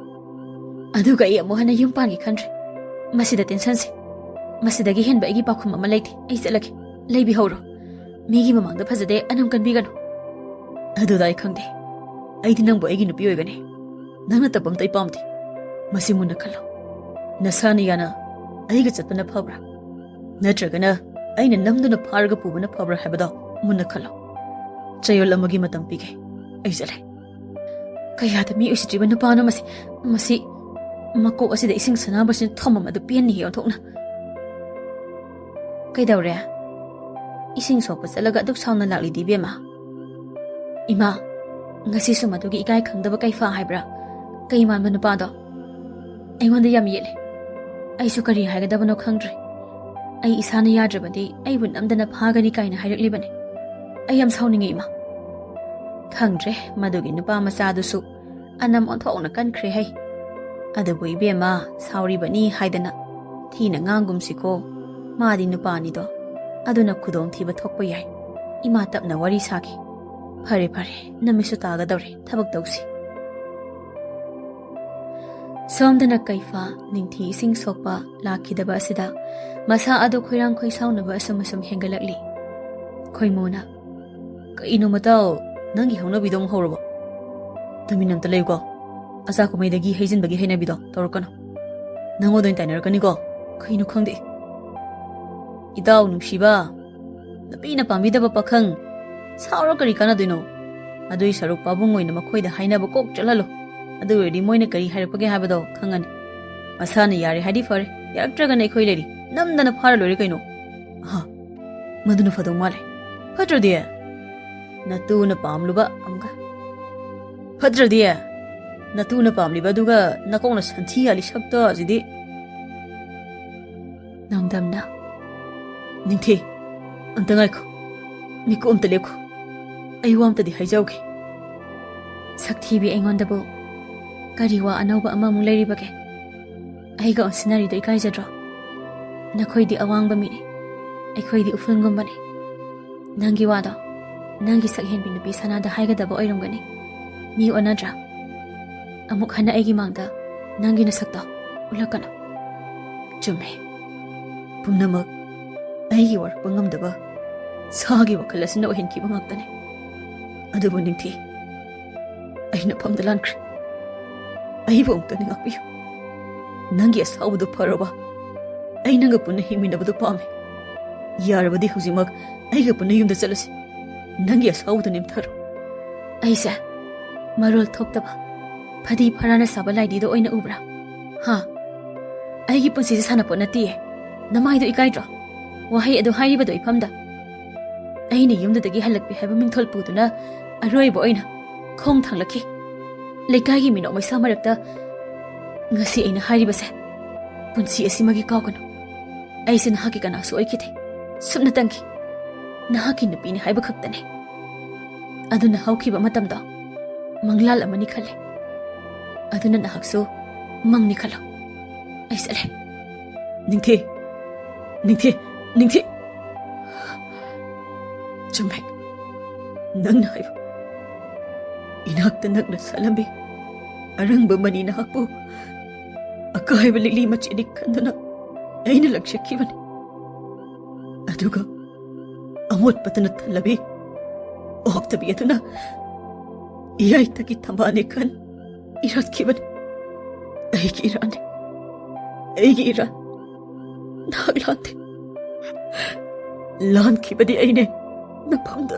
Aduga ai amuhana yum pangi khandre. Masida tension se. Masidagi henba igi pakhum ama leite. Ai selaki. Leibi horo. Migi mamangda phajade anam kanbigano. Aduda ai khangde. Aidi nangbo igi nupi oigane. Nangna tapam tai pamti. Masi munna khallo. Nasani yana aiga chatpana phabra. Natragana aina namduna pharga pubana phabra habada munna khallo. Chayol amagi matam pige. Ai jale. Kayada mi usitriba nupana masi mako asida ising sanabasin thomam adu pianni hi onthokna. Kaidawre ising sokpa chalaga duk sauna lakli dibema. Ima ngasi sumadugi ikai khangdaba kaifa haibra. Kai manba nupado. Aingonda yam yele. Aisu kari haigadabano khangdre. Ai isana yadrabadi ai bun amdana phagani kaina hairaklibane. Ai yam sauninge ima. Khangdre madugi nupa masadusu anam onthokna kankre hai. Adabu ibema sauribani haidana. Thina ngangumsiko maadi nupani do. Aduna khudong thiba thokpa yai. Ima tapna wari saki. Phare namisu tagadawre thabak tausi. Somdana kaifa ningthi ising sokpa lakhidaba asida masa ado khoirang khoi saunaba asum hengalakli. Khoimona kaino matao nangi hauna bidong horoba. Tuminam talego asa komaidagi heijinbagi heina bido torkano. Nango doin tainar kaniko kaino khangde. Idaw nungsiba napina pamidaba pakhang saura kari kana doino. Adui saruk pabung oina makhoida hainaba kok chalalo. Adu redi moina kari hairapage habado khangani. Masana yari hadi fare yaktragana khoi leri namdana phara lori kaino. Ha maduna fadong male. Phatra dia natuna pamluba amga. Phatra dia natuna pamliba duga nakona santhi ali sakta jidi. Nangdamna ningthi antangai ko miku umtaleko. Ayu amtadi haijauke. Sakthi bi aingondabu kariwa anauba amamung leiribage. Aiga onsinari do ikai jadro. Nakhoidi awangba mine. Aikhoidi ufulngumbane. Nangi wado. Nangi sakhen binupi sanada haigadaba oirumgani. Mi onadra. Amuk hana aigi mangda nangi nasakta ulakana. Chume. Pumnamak aigi warakpa ngamdaba sagi wakalasina ohinkiba ngaktane. Adubu ningthi aina pamda lankre. Aiba umtani ngakpiyo. Nangi asawadu paroba. Ainanga puna himinabadu pame. Yarabadi huzimak aiga puna yumda chalasi. Nangi asawadu nimtharo. Aisa marol thoktaba. Phadi pharana saba laidi do oina ubra. Ha. Aigi punsi sana pona tiye. Namai do ikaidro. Wahai adu hairibado ifamda. Aina yumda dagi halakpi haiba mingthol puduna aroiba oina khong thanglaki. Lekai minok mai samarakta ngasi aina hairibase. Punsi asimagi kawkano. Aisa nahaki kana su oikite. Subna tangki. Nahaki nupini haiba khaktane. Aduna haukiba matamda manglal amani khale. Aduna nahaksu mangni khalo. Aisale. Ningthi. Chume. Nang haiba. Inakta nakna salambi. Arangba mani nahakpo. Akaiba lili machinik kandana. Aina lagshakibane. ꯑꯗꯨꯒ ꯑꯃꯣꯠꯄꯇꯅ ꯊꯜꯂꯕꯤ ꯑꯣꯛꯇꯕꯤ ꯑꯗꯨꯅ ꯏꯌꯥꯏꯇꯒꯤ ꯊꯝꯕꯥꯜꯅꯤ ꯈꯟ ꯏꯔꯛꯈꯤꯕꯅꯤ ꯑꯩꯒꯤ ꯏꯔꯥꯟꯅꯤ ꯑꯩꯒꯤ ꯏꯔꯥꯟ ꯅꯍꯥꯛ ꯂꯥꯟꯗꯦ ꯂꯥꯟꯈꯤꯕꯗꯤ ꯑꯩꯅꯦ ꯅꯐꯝꯗ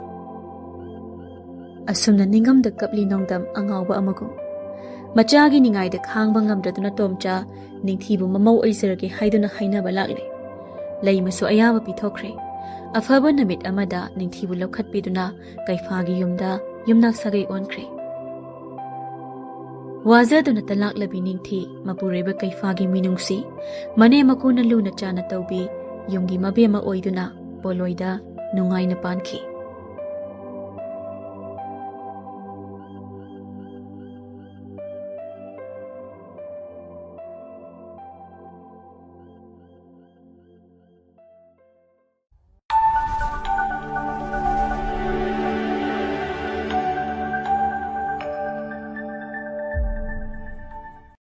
ꯑꯁꯨꯝꯅ ꯅꯤꯡꯉꯝꯗ ꯀꯞꯂꯤ ꯅꯣꯡꯗꯝ ꯑꯉꯥꯎꯕ ꯑꯃꯒꯨꯝ ꯃꯆꯥꯒꯤ ꯅꯤꯡꯉꯥꯏꯗ ꯈꯥꯡꯕ ꯉꯝꯗ꯭ꯔꯗꯨꯅ ꯇꯣꯝꯆꯥ ꯅꯤꯡꯊꯤꯕꯨ ꯃꯃꯧ ꯑꯣꯏꯖꯔꯒꯦ ꯍꯥꯏꯗꯨꯅ ꯍꯥꯏꯅꯕ ꯂꯥꯛꯂꯦ ꯂꯩꯃꯁꯨ ꯑꯌꯥꯕ ꯄꯤꯊꯣꯛꯈ꯭ꯔꯦ ꯑꯐꯕ ꯅꯨꯃꯤꯠ ꯑꯃꯗ ꯅꯤꯡꯊꯤꯕꯨ ꯂꯧꯈꯠꯄꯤꯗꯨꯅ ꯀꯩꯐꯥꯒꯤ ꯌꯨꯝꯗ ꯌꯨꯝꯅꯥꯛ ꯁꯥꯒꯩ ꯑꯣꯟꯈ꯭ꯔꯦ ꯋꯥꯖꯗꯨꯅꯇ ꯂꯥꯛꯂꯕꯤ ꯅꯤꯡꯊꯤ ꯃꯄꯨꯔꯣꯏꯕ ꯀꯩꯐꯥꯒꯤ ꯃꯤꯅꯨꯡꯁꯤ ꯃꯅꯦ ꯃꯀꯨꯅ ꯂꯨꯅ ꯆꯥꯅ ꯇꯧꯕꯤ ꯌꯨꯝꯒꯤ ꯃꯕꯦꯝꯃ ꯑꯣꯏꯗꯨꯅ ꯄꯣꯂꯣꯏꯗ ꯅꯨꯡꯉꯥꯏꯅ ꯄꯥꯟꯈꯤ